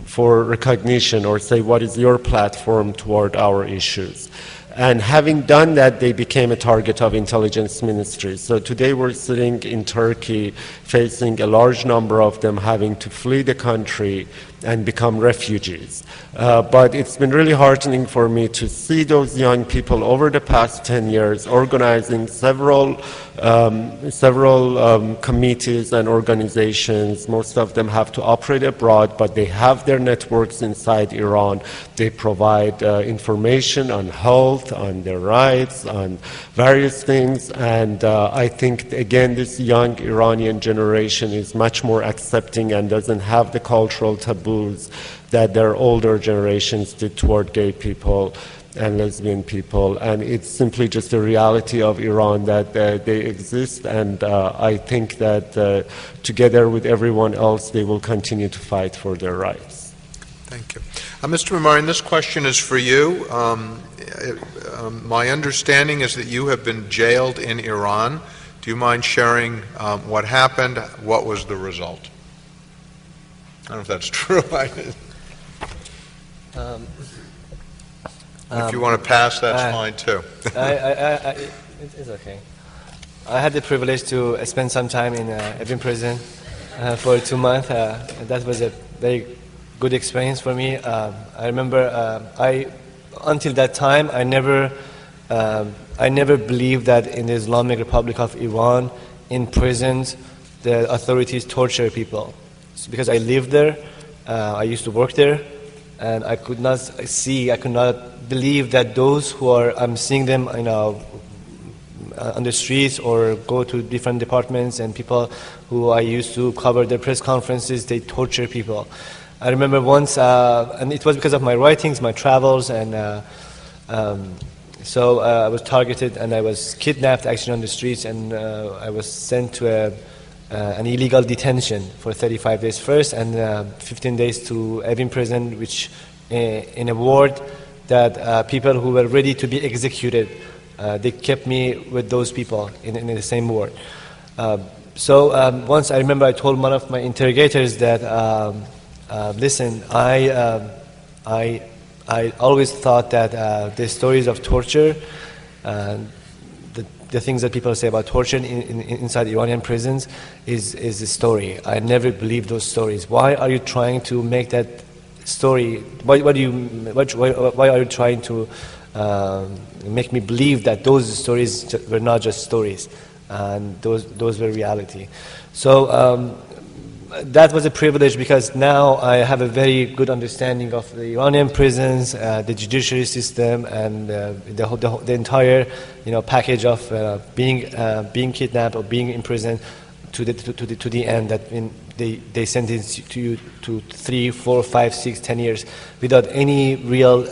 for recognition, or say, what is your platform toward our issues? And having done that, they became a target of intelligence ministries. So today we're sitting in Turkey, facing a large number of them having to flee the country and become refugees. But it's been really heartening for me to see those young people over the past 10 years organizing several committees and organizations. Most of them have to operate abroad, but they have their networks inside Iran. They provide information on health, on their rights, on various things. And I think, again, this young Iranian generation is much more accepting and doesn't have the cultural taboos that their older generations did toward gay people and lesbian people. And it's simply just a reality of Iran that they exist, and I think that together with everyone else, they will continue to fight for their rights. Thank you. Mr. Memarian, this question is for you. My understanding is that you have been jailed in Iran. Do you mind sharing what happened? What was the result? I don't know if that's true. If you want to pass, that's fine too. It's okay. I had the privilege to spend some time in Evin prison for 2 months. That was a very good experience for me. I remember until that time, I never believed that in the Islamic Republic of Iran, in prisons, the authorities torture people. So because I lived there, I used to work there, and I could not believe that those who are, I'm seeing them, on the streets or go to different departments, and people who I used to cover their press conferences, they torture people. I remember once, and it was because of my writings, my travels, and so I was targeted and I was kidnapped actually on the streets, and I was sent to an illegal detention for 35 days first, and 15 days to Evin prison, which in a ward that people who were ready to be executed, they kept me with those people in the same ward. So once I remember I told one of my interrogators that, listen, I always thought that the stories of torture, the things that people say about torture inside Iranian prisons is a story. I never believed those stories. Why are you trying to make that story? Why are you trying to make me believe that those stories were not just stories, and those were reality? So that was a privilege, because now I have a very good understanding of the Iranian prisons, the judiciary system, and the entire package of being kidnapped or being imprisoned to the end, that they sentence you to 3, 4, 5, 6, 10 years without any real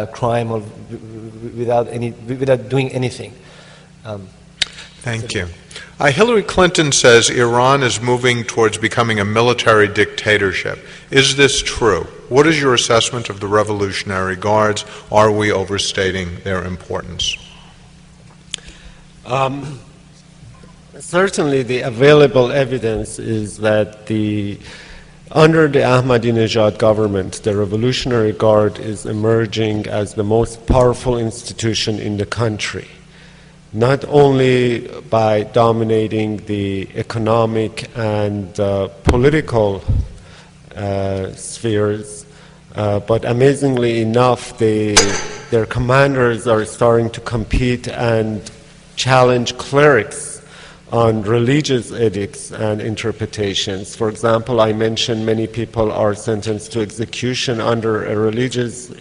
crime or without doing anything. Thank you. Hillary Clinton says Iran is moving towards becoming a military dictatorship. Is this true? What is your assessment of the Revolutionary Guards? Are we overstating their importance? Certainly the available evidence is that under the Ahmadinejad government, the Revolutionary Guard is emerging as the most powerful institution in the country, not only by dominating the economic and political spheres, but amazingly enough, their commanders are starting to compete and challenge clerics on religious edicts and interpretations. For example, I mentioned many people are sentenced to execution under a religious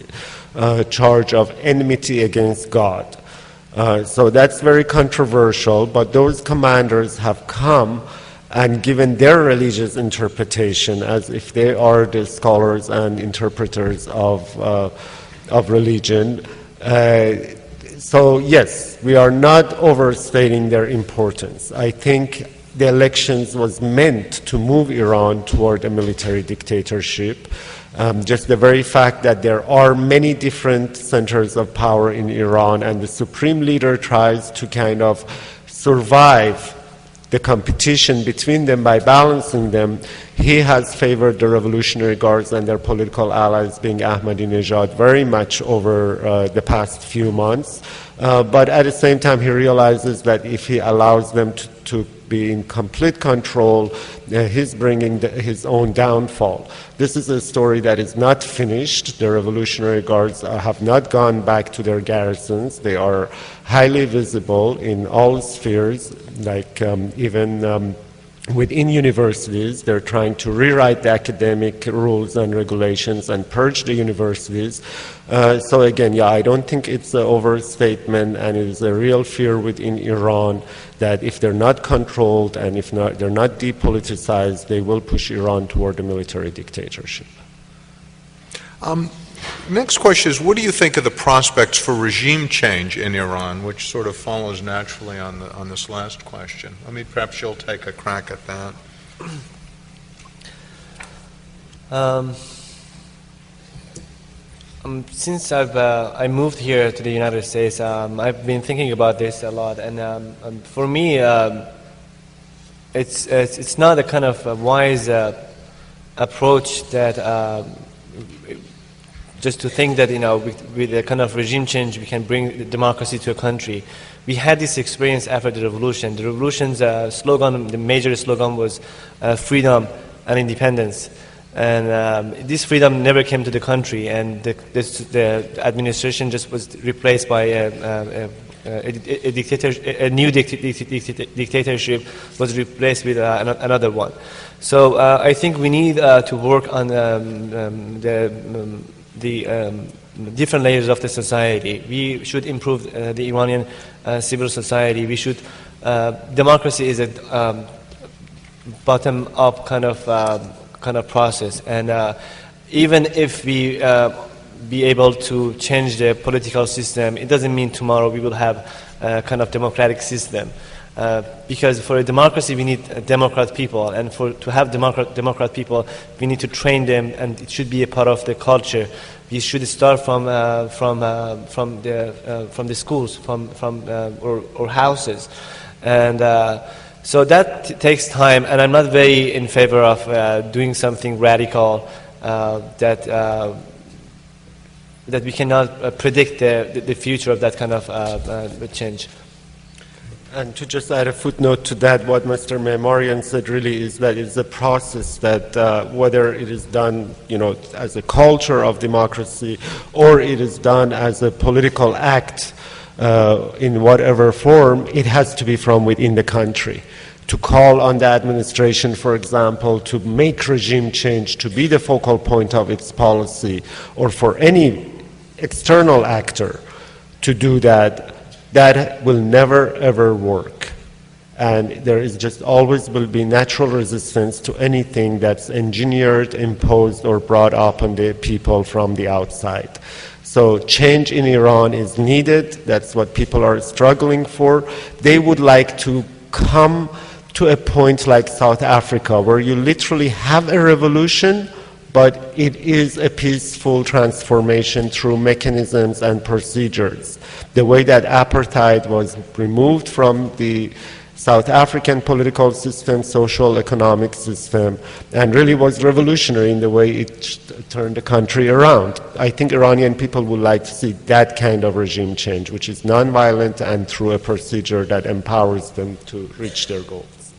charge of enmity against God. So that's very controversial, but those commanders have come and given their religious interpretation as if they are the scholars and interpreters of religion. So yes, we are not overstating their importance. I think the elections was meant to move Iran toward a military dictatorship. Just the very fact that there are many different centers of power in Iran, and the supreme leader tries to kind of survive the competition between them by balancing them, he has favored the Revolutionary Guards and their political allies, being Ahmadinejad, very much over the past few months. But at the same time, he realizes that if he allows them to be in complete control, he's bringing his own downfall. This is a story that is not finished. The Revolutionary Guards have not gone back to their garrisons. They are highly visible in all spheres, like even within universities. They're trying to rewrite the academic rules and regulations and purge the universities. So again, yeah, I don't think it's an overstatement, and it is a real fear within Iran that if they're not controlled and if they're not depoliticized, they will push Iran toward a military dictatorship. Next question is, what do you think of the prospects for regime change in Iran, which sort of follows naturally on this last question? I mean, perhaps you'll take a crack at that. Since I moved here to the United States, I've been thinking about this a lot, and for me, it's not a kind of wise approach that just to think that with a kind of regime change we can bring democracy to a country. We had this experience after the revolution. The revolution's slogan, the major slogan, was freedom and independence. And this freedom never came to the country, and the administration just was replaced by a new dictatorship was replaced with another one. So I think we need to work on the different layers of the society. We should improve the Iranian civil society. We should democracy is a bottom-up kind of process, and even if we be able to change the political system, it doesn't mean tomorrow we will have a kind of democratic system. Because for a democracy, we need democrat people, and to have democrat people, we need to train them, and it should be a part of the culture. We should start from the schools, or houses, and so that takes time. And I'm not very in favor of doing something radical that we cannot predict the future of that kind of change. And to just add a footnote to that, what Mr. Memarian said really is that it's a process that whether it is done, as a culture of democracy, or it is done as a political act in whatever form, it has to be from within the country. To call on the administration, for example, to make regime change, to be the focal point of its policy, or for any external actor to do that, that will never ever work. And there is just always will be natural resistance to anything that's engineered, imposed, or brought up on the people from the outside. So change in Iran is needed. That's what people are struggling for. They would like to come to a point like South Africa, where you literally have a revolution, but it is a peaceful transformation through mechanisms and procedures. The way that apartheid was removed from the South African political system, social, economic system, and really was revolutionary in the way it turned the country around. I think Iranian people would like to see that kind of regime change, which is nonviolent and through a procedure that empowers them to reach their goals.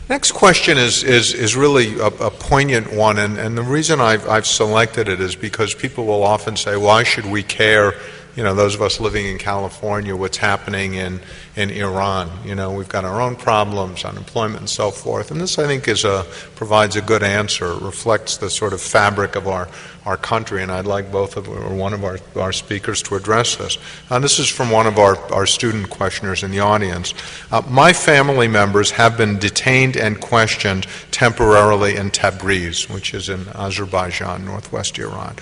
Next question is really a poignant one, and the reason I've selected it is because people will often say, why should we care, those of us living in California, what's happening in Iran? We've got our own problems, unemployment and so forth, and this, I think, provides a good answer. It reflects the sort of fabric of our country, and I'd like one of our speakers to address this. This is from one of our student questioners in the audience. My family members have been detained and questioned temporarily in Tabriz, which is in Azerbaijan, northwest Iran.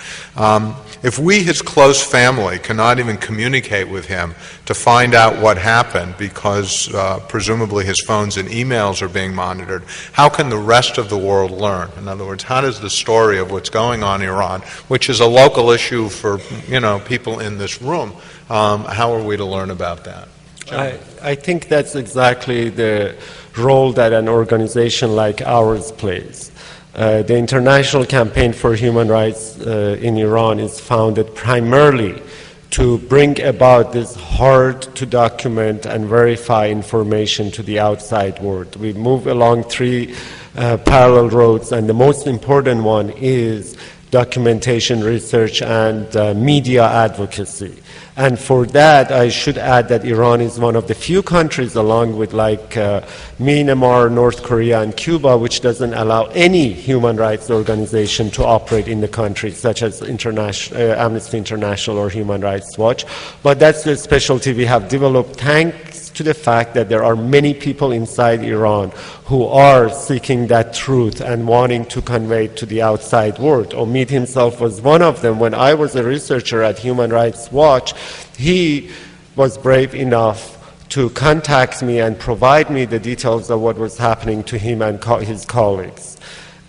If we, his close family, cannot even communicate with him to find out what happened because presumably his phones and emails are being monitored, how can the rest of the world learn? In other words, how does the story of what's going on in Iran, which is a local issue for people in this room, how are we to learn about that? I think that's exactly the role that an organization like ours plays. The International Campaign for Human Rights in Iran is founded primarily to bring about this hard to document and verify information to the outside world. We move along three parallel roads, and the most important one is documentation, research, and media advocacy. And for that, I should add that Iran is one of the few countries, along with Myanmar, North Korea, and Cuba, which doesn't allow any human rights organization to operate in the country, such as Amnesty International or Human Rights Watch. But that's the specialty we have developed thanks to the fact that there are many people inside Iran who are seeking that truth and wanting to convey it to the outside world. Omid himself was one of them. When I was a researcher at Human Rights Watch, he was brave enough to contact me and provide me the details of what was happening to him and his colleagues.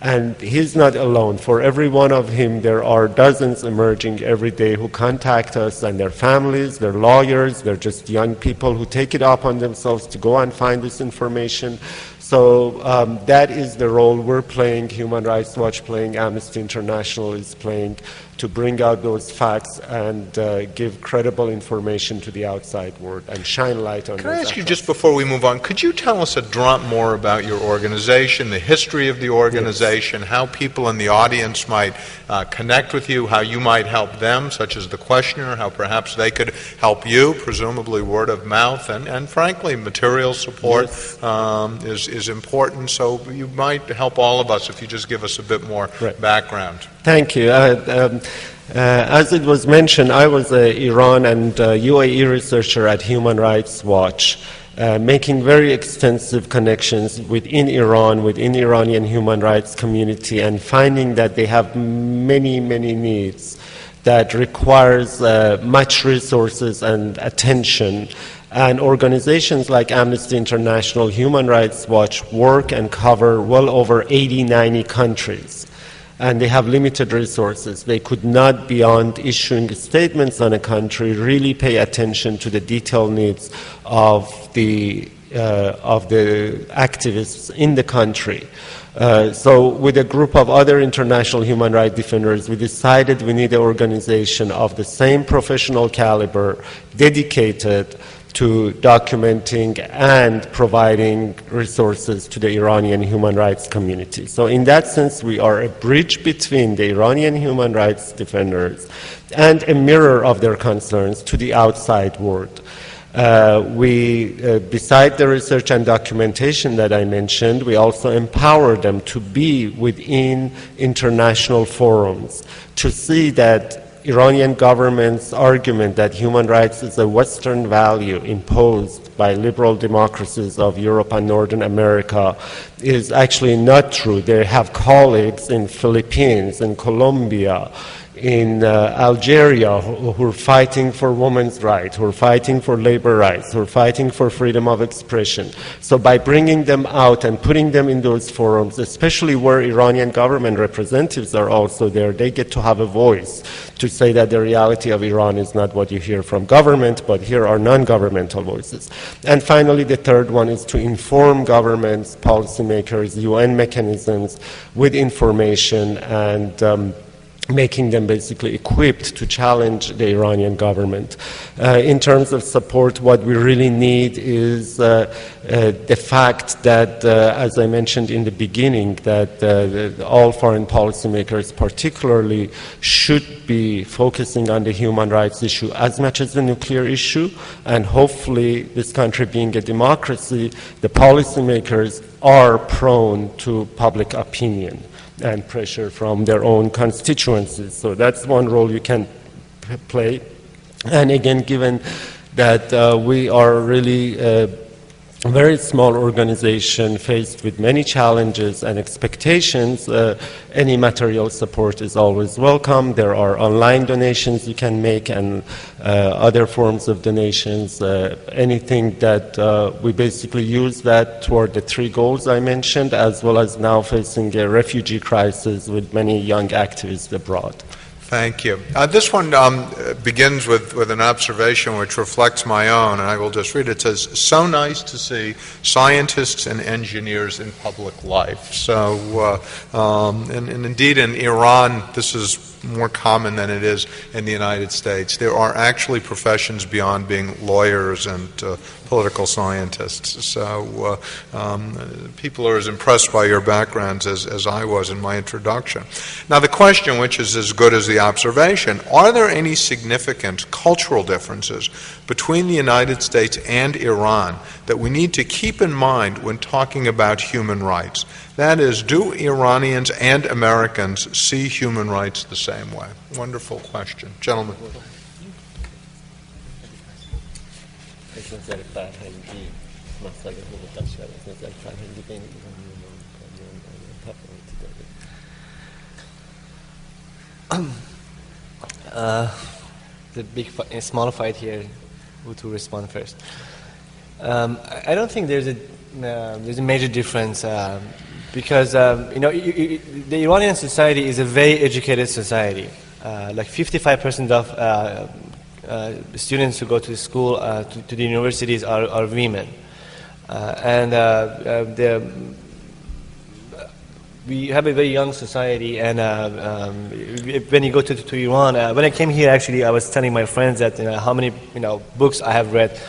And he's not alone. For every one of him, there are dozens emerging every day who contact us, and their families, their lawyers, they're just young people who take it upon themselves to go and find this information. So that is the role we're playing, Human Rights Watch playing, Amnesty International is playing, to bring out those facts and give credible information to the outside world and shine light on those. Can I ask you, just before we move on, could you tell us a drop more about your organization, the history of the organization, yes, how people in the audience might connect with you, how you might help them, such as the questioner, how perhaps they could help you, presumably word of mouth, and frankly, material support, yes, is important, so you might help all of us if you just give us a bit more background. Thank you. As it was mentioned, I was an Iran and UAE researcher at Human Rights Watch, making very extensive connections within Iran, within Iranian human rights community, and finding that they have many, many needs that requires much resources and attention. And organizations like Amnesty International, Human Rights Watch work and cover well over 80, 90 countries. And they have limited resources. They could not, beyond issuing statements on a country, really pay attention to the detailed needs of the activists in the country. So with a group of other international human rights defenders, we decided we need an organization of the same professional caliber, dedicated to documenting and providing resources to the Iranian human rights community. So in that sense, we are a bridge between the Iranian human rights defenders and a mirror of their concerns to the outside world. Beside the research and documentation that I mentioned, we also empower them to be within international forums, to see that Iranian government's argument that human rights is a Western value imposed by liberal democracies of Europe and Northern America is actually not true. They have colleagues in Philippines, in Colombia, in Algeria who are fighting for women's rights, who are fighting for labor rights, who are fighting for freedom of expression. So by bringing them out and putting them in those forums, especially where Iranian government representatives are also there, they get to have a voice to say that the reality of Iran is not what you hear from government, but here are non-governmental voices. And finally, the third one is to inform governments, policymakers, UN mechanisms with information and making them basically equipped to challenge the Iranian government. In terms of support, what we really need is the fact that, as I mentioned in the beginning, that all foreign policymakers particularly should be focusing on the human rights issue as much as the nuclear issue, and hopefully this country being a democracy, the policymakers are prone to public opinion and pressure from their own constituencies. So that's one role you can play. And again, given that we are really a very small organization faced with many challenges and expectations, any material support is always welcome. There are online donations you can make and other forms of donations, anything that we basically use that toward the three goals I mentioned, as well as now facing a refugee crisis with many young activists abroad. Thank you. This one begins with an observation which reflects my own, and I will just read it. It says, "So nice to see scientists and engineers in public life." So, and indeed in Iran, this is more common than it is in the United States. There are actually professions beyond being lawyers and political scientists. So people are as impressed by your backgrounds as I was in my introduction. Now the question, which is as good as the observation, are there any significant cultural differences between the United States and Iran that we need to keep in mind when talking about human rights? That is, do Iranians and Americans see human rights the same way? Wonderful question. Gentlemen. The small fight here. Who to respond first? I don't think there's a major difference because you know the Iranian society is a very educated society. Like 55% of students who go to school to the universities are women, and we have a very young society. And when you go to Iran, when I came here, actually, I was telling my friends that how many books I have read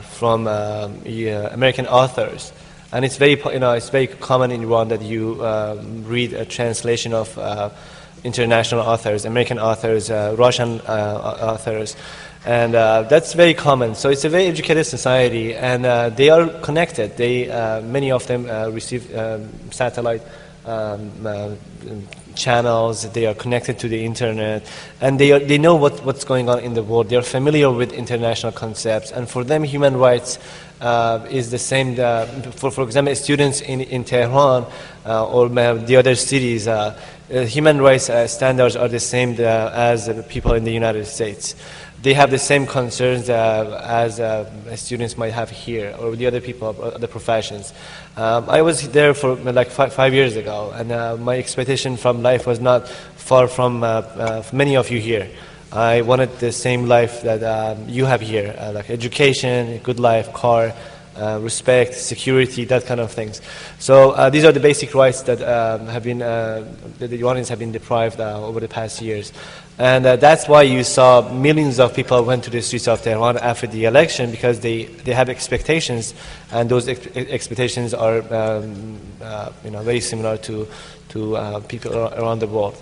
from American authors, and it's very common in Iran that you read a translation of international authors, American authors, Russian authors, and that's very common. So it's a very educated society, and they are connected. Many of them receive satellite channels. They are connected to the internet, and they know what's going on in the world. They are familiar with international concepts, and for them, human rights is the same. For example, students in Tehran or the other cities, human rights standards are the same as the people in the United States. They have the same concerns as students might have here, or the other people, other professions. I was there for like 5 years ago, and my expectation from life was not far from many of you here. I wanted the same life that you have here, like education, good life, car, respect, security, that kind of things. So these are the basic rights that have been the Iranians have been deprived over the past years, and that's why you saw millions of people went to the streets of Tehran after the election, because they have expectations, and those expectations are very similar to people around the world.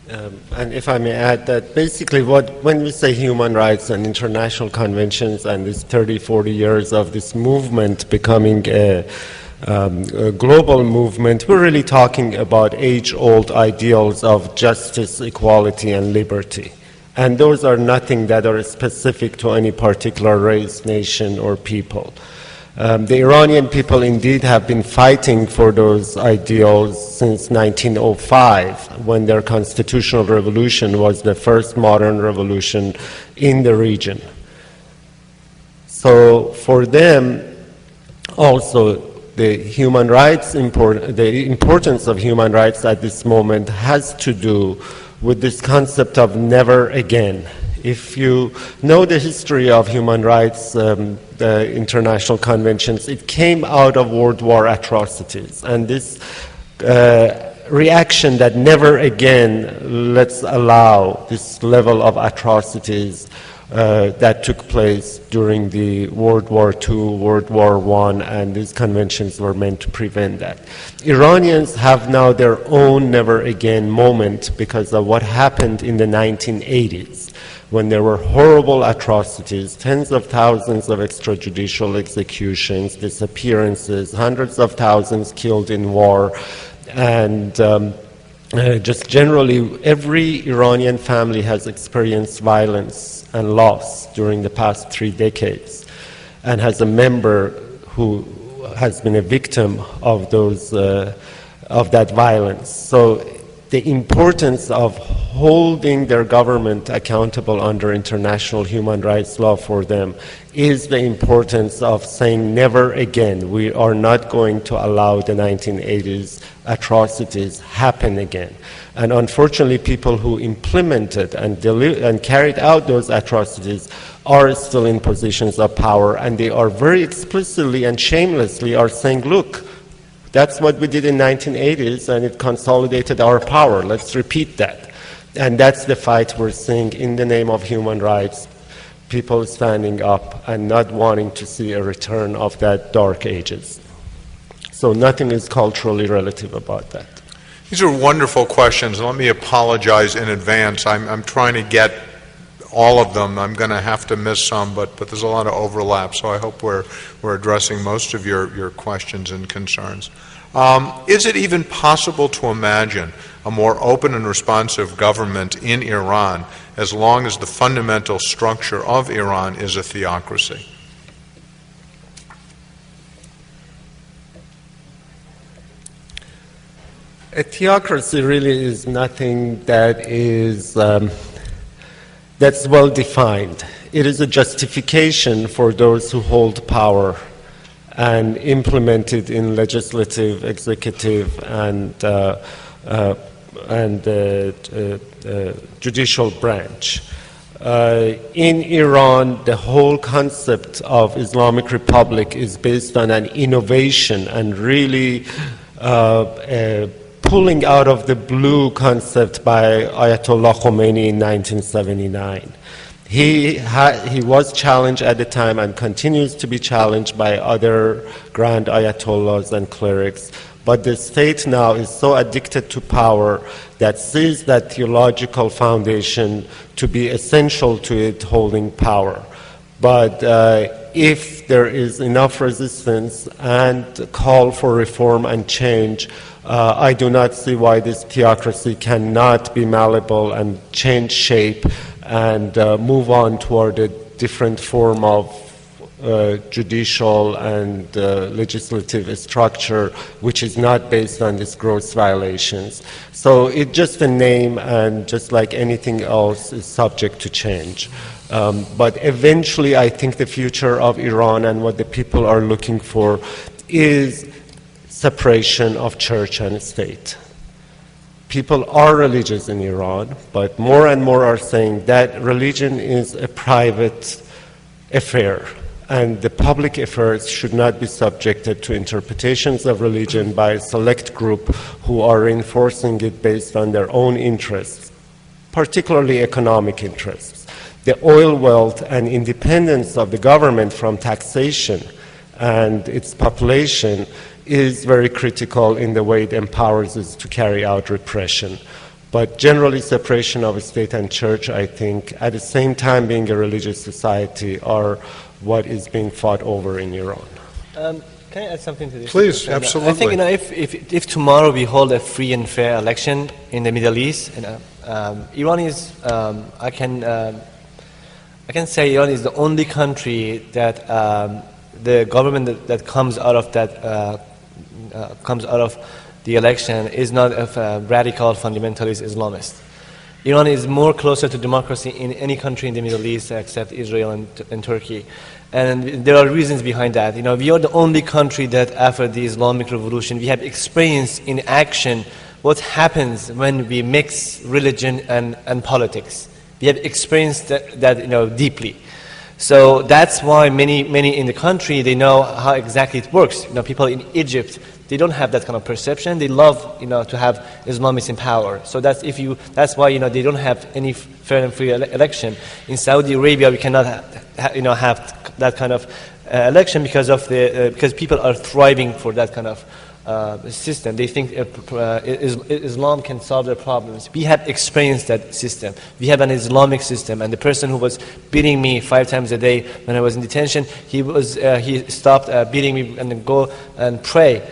And if I may add that basically when we say human rights and international conventions and this 30, 40 years of this movement becoming a global movement, we're really talking about age-old ideals of justice, equality, and liberty. And those are nothing that are specific to any particular race, nation, or people. The Iranian people indeed have been fighting for those ideals since 1905, when their constitutional revolution was the first modern revolution in the region. So for them, also, the human rights, the importance of human rights at this moment has to do with this concept of never again. If you know the history of human rights, the international conventions, it came out of World War atrocities. And this reaction that never again let's allow this level of atrocities that took place during the World War II, World War I, and these conventions were meant to prevent that. Iranians have now their own never again moment because of what happened in the 1980s. When there were horrible atrocities, tens of thousands of extrajudicial executions, disappearances, hundreds of thousands killed in war, and just generally every Iranian family has experienced violence and loss during the past 3 decades, and has a member who has been a victim of that violence. So the importance of holding their government accountable under international human rights law for them is the importance of saying never again. We are not going to allow the 1980s atrocities happen again. And unfortunately, people who implemented and carried out those atrocities are still in positions of power, and they are very explicitly and shamelessly are saying, look, that's what we did in 1980s, and it consolidated our power. Let's repeat that. And that's the fight we're seeing in the name of human rights, people standing up and not wanting to see a return of that dark ages. So nothing is culturally relative about that. These are wonderful questions. Let me apologize in advance. I'm trying to get all of them. I'm going to have to miss some, but there's a lot of overlap, so I hope we're addressing most of your questions and concerns. Is it even possible to imagine a more open and responsive government in Iran as long as the fundamental structure of Iran is a theocracy? A theocracy really is nothing that is that's well defined. It is a justification for those who hold power and implement it in legislative, executive, and judicial branch. In Iran, the whole concept of Islamic Republic is based on an innovation and really pulling out of the blue concept by Ayatollah Khomeini in 1979. He was challenged at the time and continues to be challenged by other grand ayatollahs and clerics. But the state now is so addicted to power that sees that theological foundation to be essential to it holding power. But if there is enough resistance and call for reform and change, I do not see why this theocracy cannot be malleable and change shape and move on toward a different form of judicial and legislative structure which is not based on these gross violations. So it's just a name, and just like anything else is subject to change. But eventually I think the future of Iran and what the people are looking for is separation of church and state. People are religious in Iran, but more and more are saying that religion is a private affair, and the public affairs should not be subjected to interpretations of religion by a select group who are enforcing it based on their own interests, particularly economic interests. The oil wealth and independence of the government from taxation and its population is very critical in the way it empowers us to carry out repression. But generally, separation of state and church, I think, at the same time being a religious society, are what is being fought over in Iran. Can I add something to this? Please, absolutely. I think if tomorrow we hold a free and fair election in the Middle East, Iran is, I can say Iran is the only country that the government that comes out of that comes out of the election is not a radical fundamentalist Islamist. Iran is more closer to democracy in any country in the Middle East except Israel and Turkey. And there are reasons behind that. We are the only country that after the Islamic Revolution, we have experienced in action what happens when we mix religion and politics. We have experienced that deeply. So that's why many in the country, they know how exactly it works. People in Egypt, they don't have that kind of perception. They love, to have Islamists in power. So that's why, they don't have any fair and free election. In Saudi Arabia, we cannot have that kind of election because people are thriving for that kind of system. They think Islam can solve their problems. We have experienced that system. We have an Islamic system, and the person who was beating me 5 times a day when I was in detention, he stopped beating me and then go and pray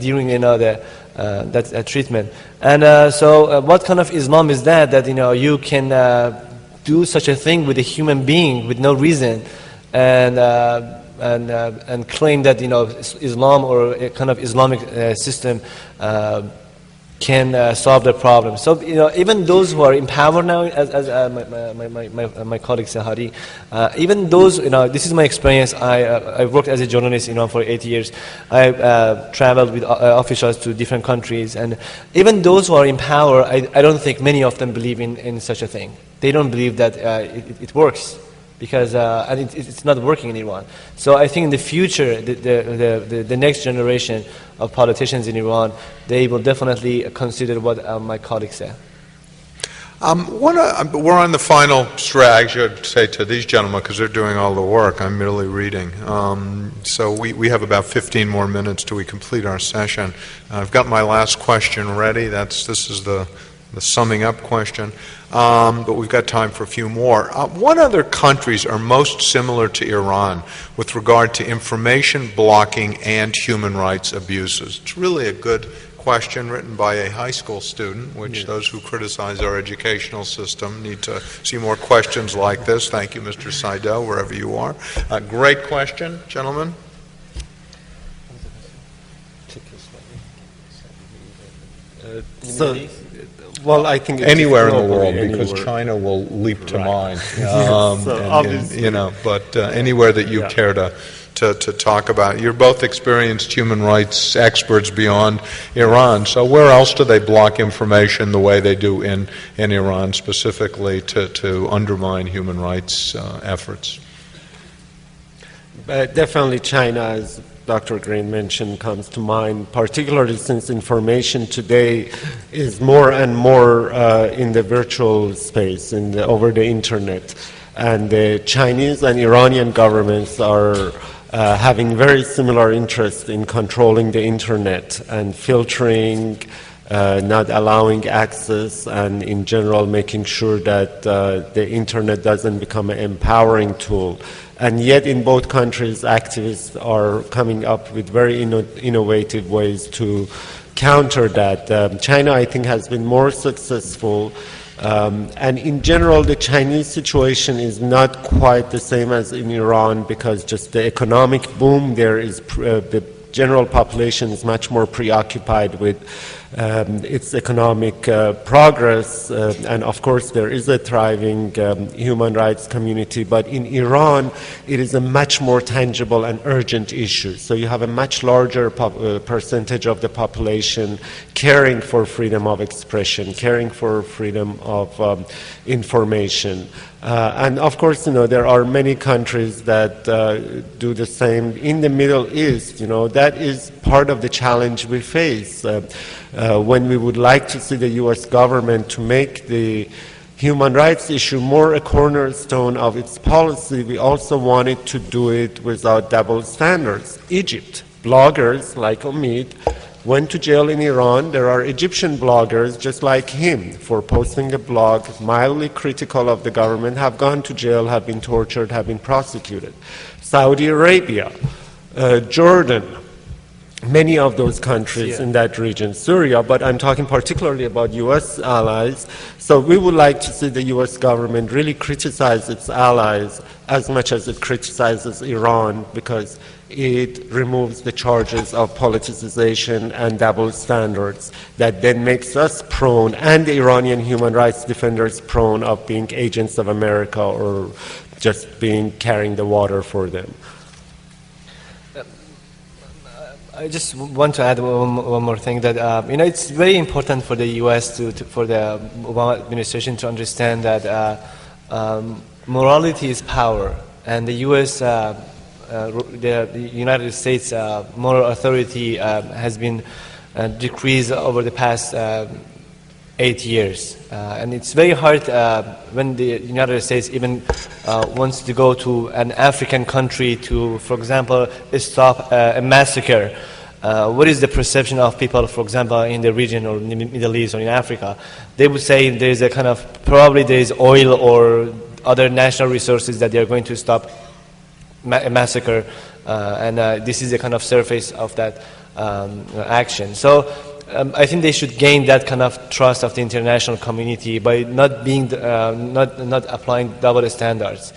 during that treatment. And so what kind of Islam is that you can do such a thing with a human being with no reason and claim that Islam or a kind of Islamic system can solve the problem. So even those who are in power now, as my colleague said, Hadi, even those this is my experience. I worked as a journalist for 8 years. I traveled with officials to different countries, and even those who are in power, I don't think many of them believe in such a thing. They don't believe that it works. Because and it's not working in Iran. So I think in the future, the next generation of politicians in Iran, they will definitely consider what my colleague said. We're on the final stretch, I should say, to these gentlemen, because they're doing all the work. I'm merely reading. So we have about 15 more minutes till we complete our session. I've got my last question ready. This is the summing up question. But we've got time for a few more. What other countries are most similar to Iran with regard to information blocking and human rights abuses? It's really a good question written by a high school student, which those who criticize our educational system need to see more questions like this. Thank you, Mr. Seidel, wherever you are. Great question, gentlemen. Well, I think it's anywhere in the world, because China will leap to mind. But anywhere that you care to talk about. You're both experienced human rights experts beyond Iran. So where else do they block information the way they do in Iran, specifically to undermine human rights efforts? Definitely China, as Dr. Greene mentioned, comes to mind, particularly since information today is more and more in the virtual space, over the internet. And the Chinese and Iranian governments are having very similar interests in controlling the internet and filtering, not allowing access, and in general making sure that the internet doesn't become an empowering tool. And yet in both countries, activists are coming up with very innovative ways to counter that. China, I think, has been more successful And in general, the Chinese situation is not quite the same as in Iran, because just the economic boom there is, the general population is much more preoccupied with its economic progress, and of course there is a thriving human rights community, but in Iran it is a much more tangible and urgent issue. So you have a much larger percentage of the population caring for freedom of expression, caring for freedom of information. And of course, there are many countries that do the same. In the Middle East, that is part of the challenge we face. When we would like to see the U.S. government to make the human rights issue more a cornerstone of its policy, we also wanted to do it without double standards. Egypt, bloggers like Omid went to jail in Iran. There are Egyptian bloggers just like him for posting a blog mildly critical of the government, have gone to jail, have been tortured, have been prosecuted. Saudi Arabia, Jordan, many of those countries in that region, Syria, but I'm talking particularly about U.S. allies. So we would like to see the U.S. government really criticize its allies as much as it criticizes Iran, because it removes the charges of politicization and double standards that then makes us prone, and the Iranian human rights defenders prone, of being agents of America or just carrying the water for them. I just want to add one more thing, that it's very important for the U.S. for the Obama administration to understand that morality is power, and the U.S. The United States moral authority has been decreased over the past 8 years, and it's very hard when the United States even wants to go to an African country to, for example, stop a massacre. What is the perception of people, for example, in the region or in the Middle East or in Africa? They would say there's a kind of, probably there's oil or other national resources that they are going to stop a massacre, and this is the kind of surface of that action. So I think they should gain that kind of trust of the international community by not being not applying double standards.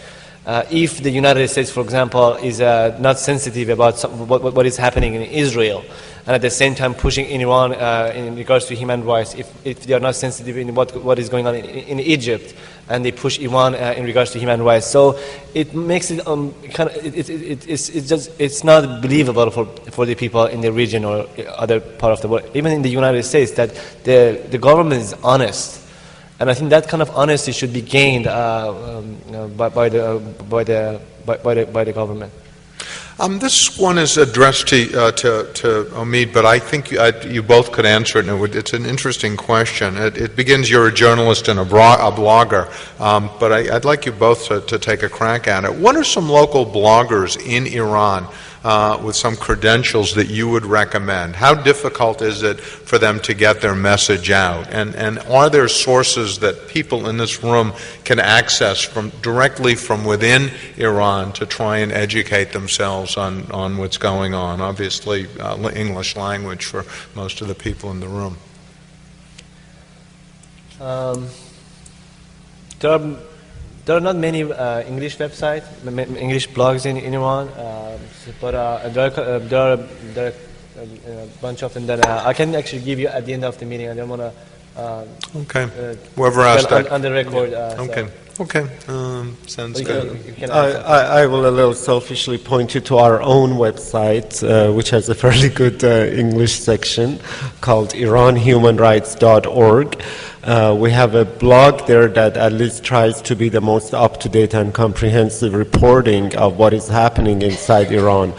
If the United States, for example, is not sensitive about what is happening in Israel, and at the same time pushing in Iran in regards to human rights, if they are not sensitive in what is going on in Egypt, and they push Iran in regards to human rights, so it makes it it's not believable for the people in the region or other part of the world, even in the United States, that the government is honest. And I think that kind of honesty should be gained by the government. This one is addressed to Omid, but I think you both could answer it, and it's an interesting question. It begins, you're a journalist and a blogger, but I'd like you both to take a crack at it. What are some local bloggers in Iran with some credentials that you would recommend? How difficult is it for them to get their message out? And are there sources that people in this room can access directly from within Iran to try and educate themselves on what's going on? Obviously, English language for most of the people in the room. There are not many English websites, English blogs in Iran, but there are a bunch of them that I can actually give you at the end of the meeting. I don't want to. Okay. Whoever asked that. On the record. Okay. So. Okay. Sounds good. I will a little selfishly point you to our own website, which has a fairly good English section called IranHumanRights.org. We have a blog there that at least tries to be the most up-to-date and comprehensive reporting of what is happening inside Iran.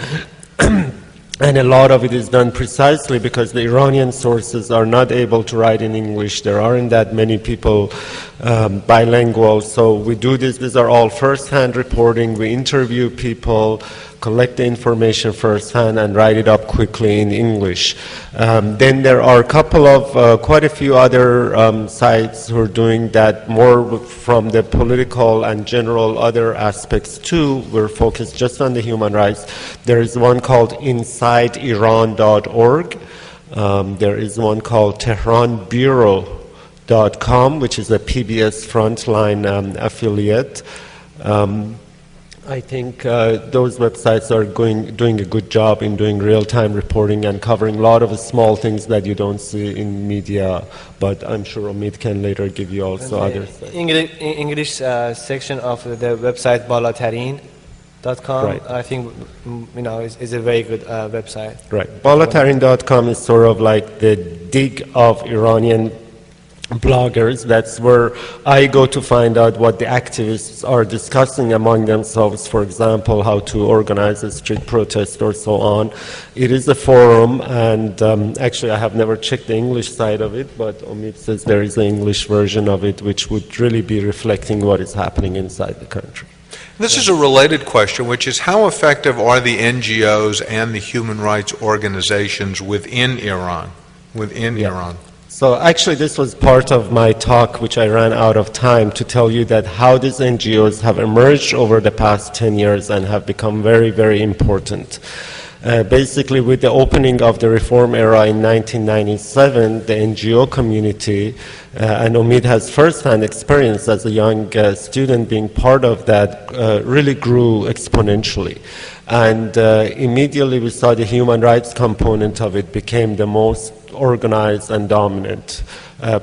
And a lot of it is done precisely because the Iranian sources are not able to write in English. There aren't that many people bilingual. So we do this. These are all first-hand reporting. We interview people, collect the information firsthand, and write it up quickly in English. Then there are a couple of, quite a few other sites who are doing that more from the political and general other aspects too. We're focused just on the human rights. There is one called InsideIran.org. There is one called TehranBureau.org. which is a PBS Frontline affiliate. I think those websites are doing a good job in doing real-time reporting and covering a lot of small things that you don't see in media, but I'm sure Omid can later give you also other things. English section of the website balatarin.com, right. I think is a very good website. Right. Balatarin.com is sort of like the dig of Iranian bloggers. That's where I go to find out what the activists are discussing among themselves, for example, how to organize a street protest or so on. It is a forum, and actually I have never checked the English side of it, but Omid says there is an English version of it which would really be reflecting what is happening inside the country. This is a related question, which is how effective are the NGOs and the human rights organizations within Iran? Iran. So actually this was part of my talk, which I ran out of time, to tell you that how these NGOs have emerged over the past 10 years and have become very, very important. Basically, with the opening of the reform era in 1997, the NGO community, and Omid has first-hand experience as a young student being part of that, really grew exponentially. And immediately we saw the human rights component of it became the most organized and dominant.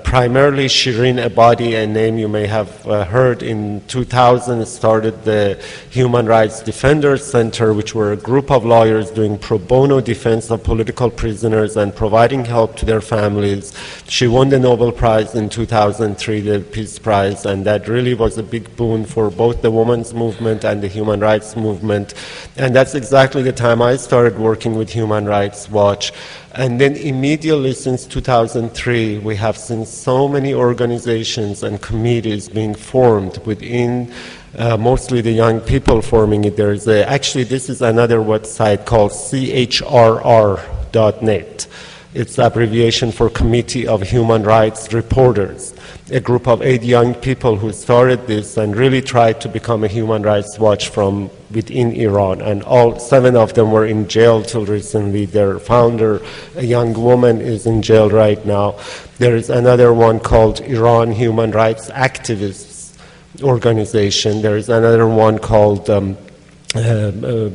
Primarily Shirin Ebadi, a name you may have heard, in 2000 started the Human Rights Defenders Center, which were a group of lawyers doing pro bono defense of political prisoners and providing help to their families. She won the Nobel Prize in 2003, the Peace Prize, and that really was a big boon for both the women's movement and the human rights movement. And that's exactly the time I started working with Human Rights Watch. And then immediately since 2003, we have seen so many organizations and committees being formed within mostly the young people forming it. Actually, this is another website called CHRR.net. It's abbreviation for Committee of Human Rights Reporters, a group of 8 young people who started this and really tried to become a Human Rights Watch from within Iran. And all 7 of them were in jail till recently. Their founder, a young woman, is in jail right now. There is another one called Iran Human Rights Activists Organization. There is another one called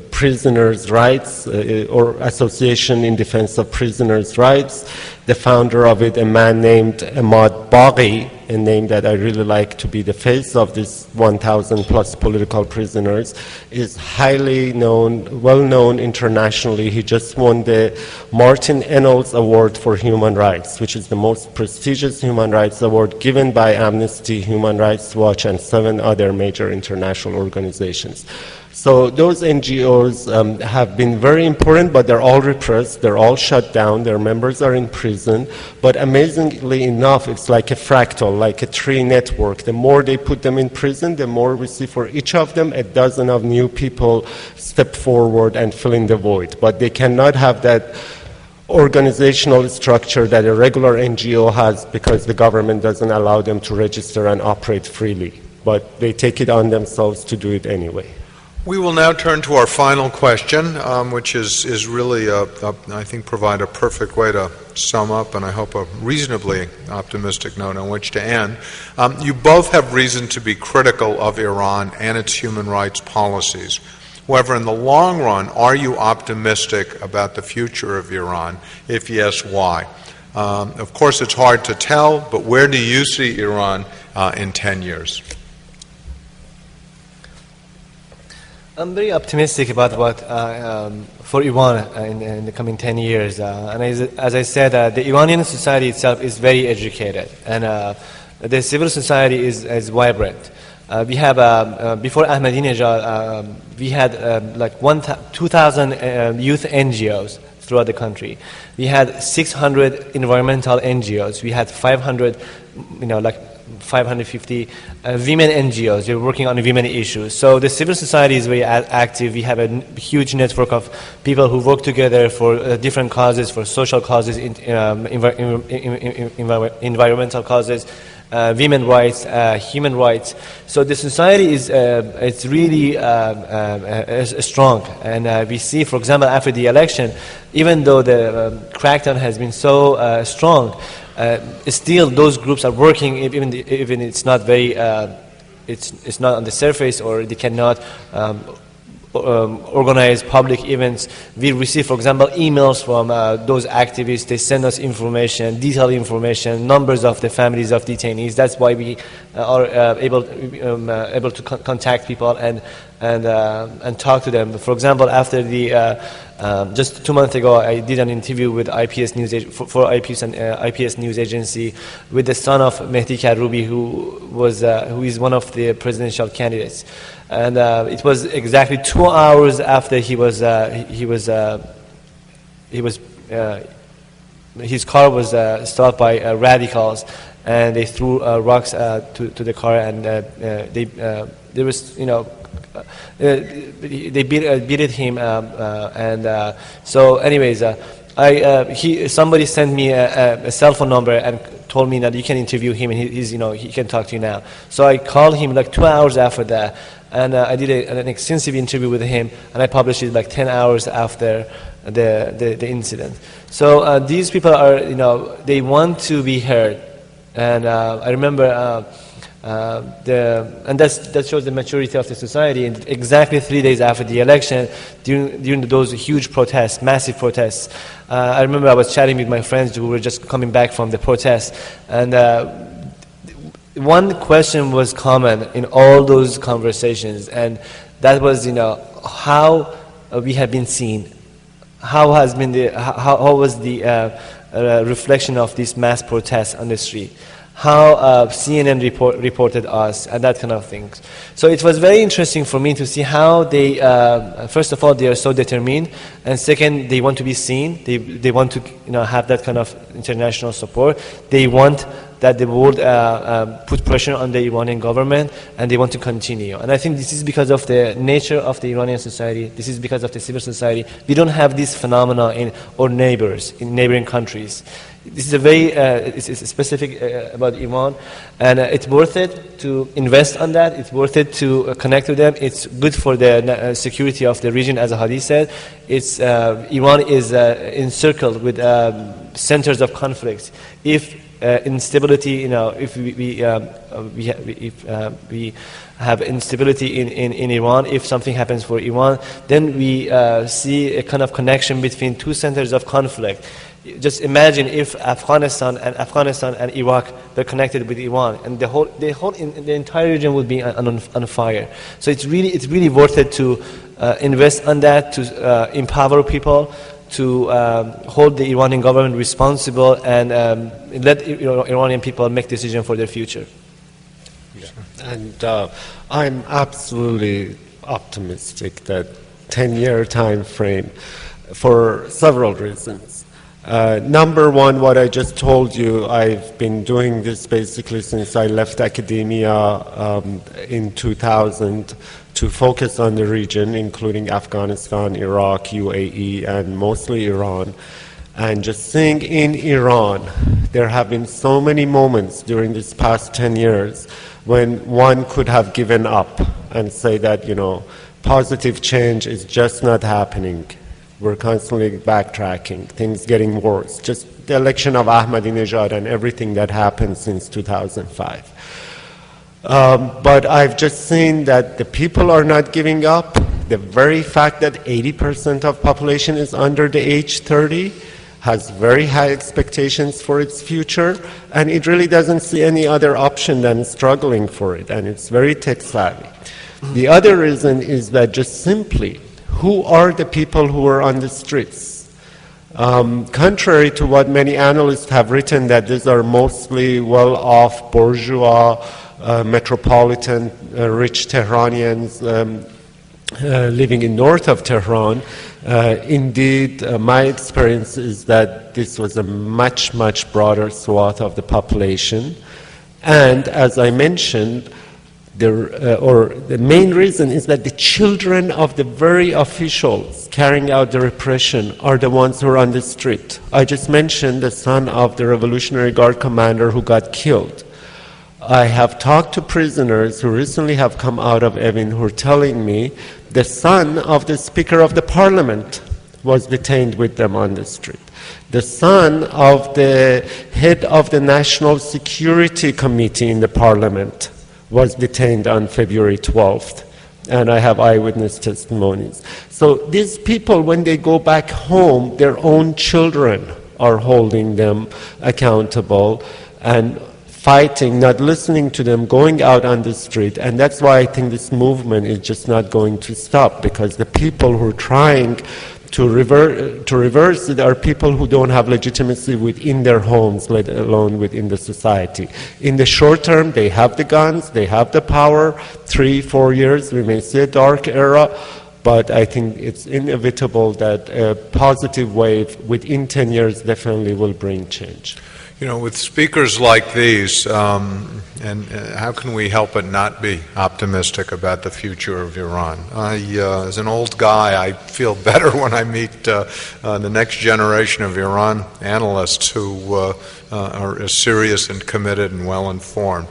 Prisoners' Rights or Association in Defense of Prisoners' Rights. The founder of it, a man named Ahmad Baghi, a name that I really like to be the face of this 1,000 plus political prisoners, is highly known, well known internationally. He just won the Martin Ennals Award for Human Rights, which is the most prestigious human rights award given by Amnesty, Human Rights Watch, and 7 other major international organizations. So those NGOs have been very important, but they're all repressed, they're all shut down, their members are in prison, but amazingly enough, it's like a fractal, like a tree network. The more they put them in prison, the more we see for each of them a dozen of new people step forward and fill in the void. But they cannot have that organizational structure that a regular NGO has because the government doesn't allow them to register and operate freely. But they take it on themselves to do it anyway. We will now turn to our final question, which is really, I think, provide a perfect way to sum up, and I hope a reasonably optimistic note on which to end. You both have reason to be critical of Iran and its human rights policies. However, in the long run, are you optimistic about the future of Iran? If yes, why? Of course, it's hard to tell, but where do you see Iran in 10 years? I'm very optimistic about what for Iran in the coming 10 years. And as I said, the Iranian society itself is very educated, and the civil society is vibrant. We have, before Ahmadinejad, we had like 2,000 youth NGOs throughout the country. We had 600 environmental NGOs. We had 500, 550 women NGOs. They're working on women issues. So the civil society is very active. We have a huge network of people who work together for different causes, for social causes, environmental causes, women's rights, human rights. So the society is it's really strong. And we see, for example, after the election, even though the crackdown has been so strong, Still, those groups are working, even it's not very, it's not on the surface, or they cannot organize public events. We receive, for example, emails from those activists. They send us information, detailed information, numbers of the families of detainees. That's why we are able to contact people and talk to them. For example, after the just 2 months ago, I did an interview with IPS News for IPS News Agency with the son of Mehdi Karoubi, who is one of the presidential candidates. And it was exactly 2 hours after his car was stopped by radicals, and they threw rocks to the car, and there was, they beat him, and so anyways, somebody sent me a cell phone number and told me that you can interview him, and he can talk to you now. So I called him like 2 hours after that, and I did an extensive interview with him, and I published it like 10 hours after the incident. So these people are, they want to be heard, and I remember. And that shows the maturity of the society. And exactly 3 days after the election, during those huge protests, massive protests, I remember I was chatting with my friends who were just coming back from the protests, and one question was common in all those conversations, and that was, how we have been seen. How was the reflection of these mass protests on the street? How CNN reported us, and that kind of things. So it was very interesting for me to see how they, first of all, they are so determined, and second, they want to be seen. They want to have that kind of international support. They want that the world put pressure on the Iranian government, and they want to continue. And I think this is because of the nature of the Iranian society. This is because of the civil society. We don't have this phenomena in our neighbors, in neighboring countries. This is a very it's specific about Iran, and it's worth it to invest on that. It's worth it to connect with them. It's good for the security of the region, as Hadi said. Iran is encircled with centers of conflict. If instability, if we have instability in Iran, if something happens for Iran, then we see a kind of connection between two centers of conflict. Just imagine if Afghanistan and Iraq were connected with Iran, and the entire region would be on fire. So it's really worth it to invest on that, to empower people, to hold the Iranian government responsible, and let Iranian people make decisions for their future. Yeah. And I'm absolutely optimistic that 10-year time frame, for several reasons. Number one, what I just told you, I've been doing this basically since I left academia in 2000 to focus on the region, including Afghanistan, Iraq, UAE, and mostly Iran. And just seeing in Iran, there have been so many moments during this past 10 years when one could have given up and say that, positive change is just not happening. We're constantly backtracking, things getting worse. Just the election of Ahmadinejad and everything that happened since 2005. But I've just seen that the people are not giving up. The very fact that 80% of population is under the age 30 has very high expectations for its future, and it really doesn't see any other option than struggling for it, and it's very tech savvy. The other reason is that just simply, who are the people who are on the streets? Contrary to what many analysts have written, that these are mostly well-off bourgeois, metropolitan, rich Tehranians living in north of Tehran. Indeed, my experience is that this was a much, much broader swath of the population. And as I mentioned, the main reason is that the children of the very officials carrying out the repression are the ones who are on the street. I just mentioned the son of the Revolutionary Guard commander who got killed. I have talked to prisoners who recently have come out of Evin who are telling me the son of the Speaker of the Parliament was detained with them on the street. The son of the head of the National Security Committee in the parliament was detained on February 12th. And I have eyewitness testimonies. So these people, when they go back home, their own children are holding them accountable and fighting, not listening to them, going out on the street. And that's why I think this movement is just not going to stop, because the people who are trying to reverse it are people who don't have legitimacy within their homes, let alone within the society. In the short term, they have the guns, they have the power. 3-4 years, we may see a dark era, but I think it's inevitable that a positive wave within 10 years definitely will bring change. You know, with speakers like these, and how can we help but not be optimistic about the future of Iran? As an old guy, I feel better when I meet the next generation of Iran analysts who are serious and committed and well-informed.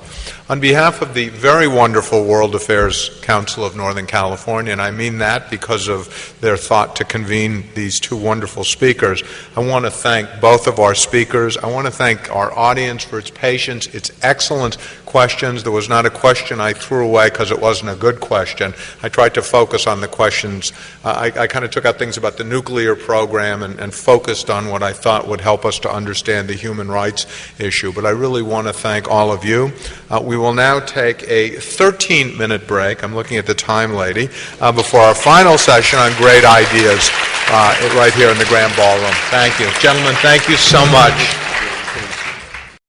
On behalf of the very wonderful World Affairs Council of Northern California, and I mean that because of their thought to convene these two wonderful speakers, I want to thank both of our speakers. I want to thank our audience for its patience, its excellent questions. There was not a question I threw away because it wasn't a good question. I tried to focus on the questions. I kind of took out things about the nuclear program and focused on what I thought would help us to understand the human rights issue. But I really want to thank all of you. We will now take a 13-minute break. I'm looking at the time, lady, before our final session on great ideas right here in the Grand Ballroom. Thank you. Gentlemen, thank you so much.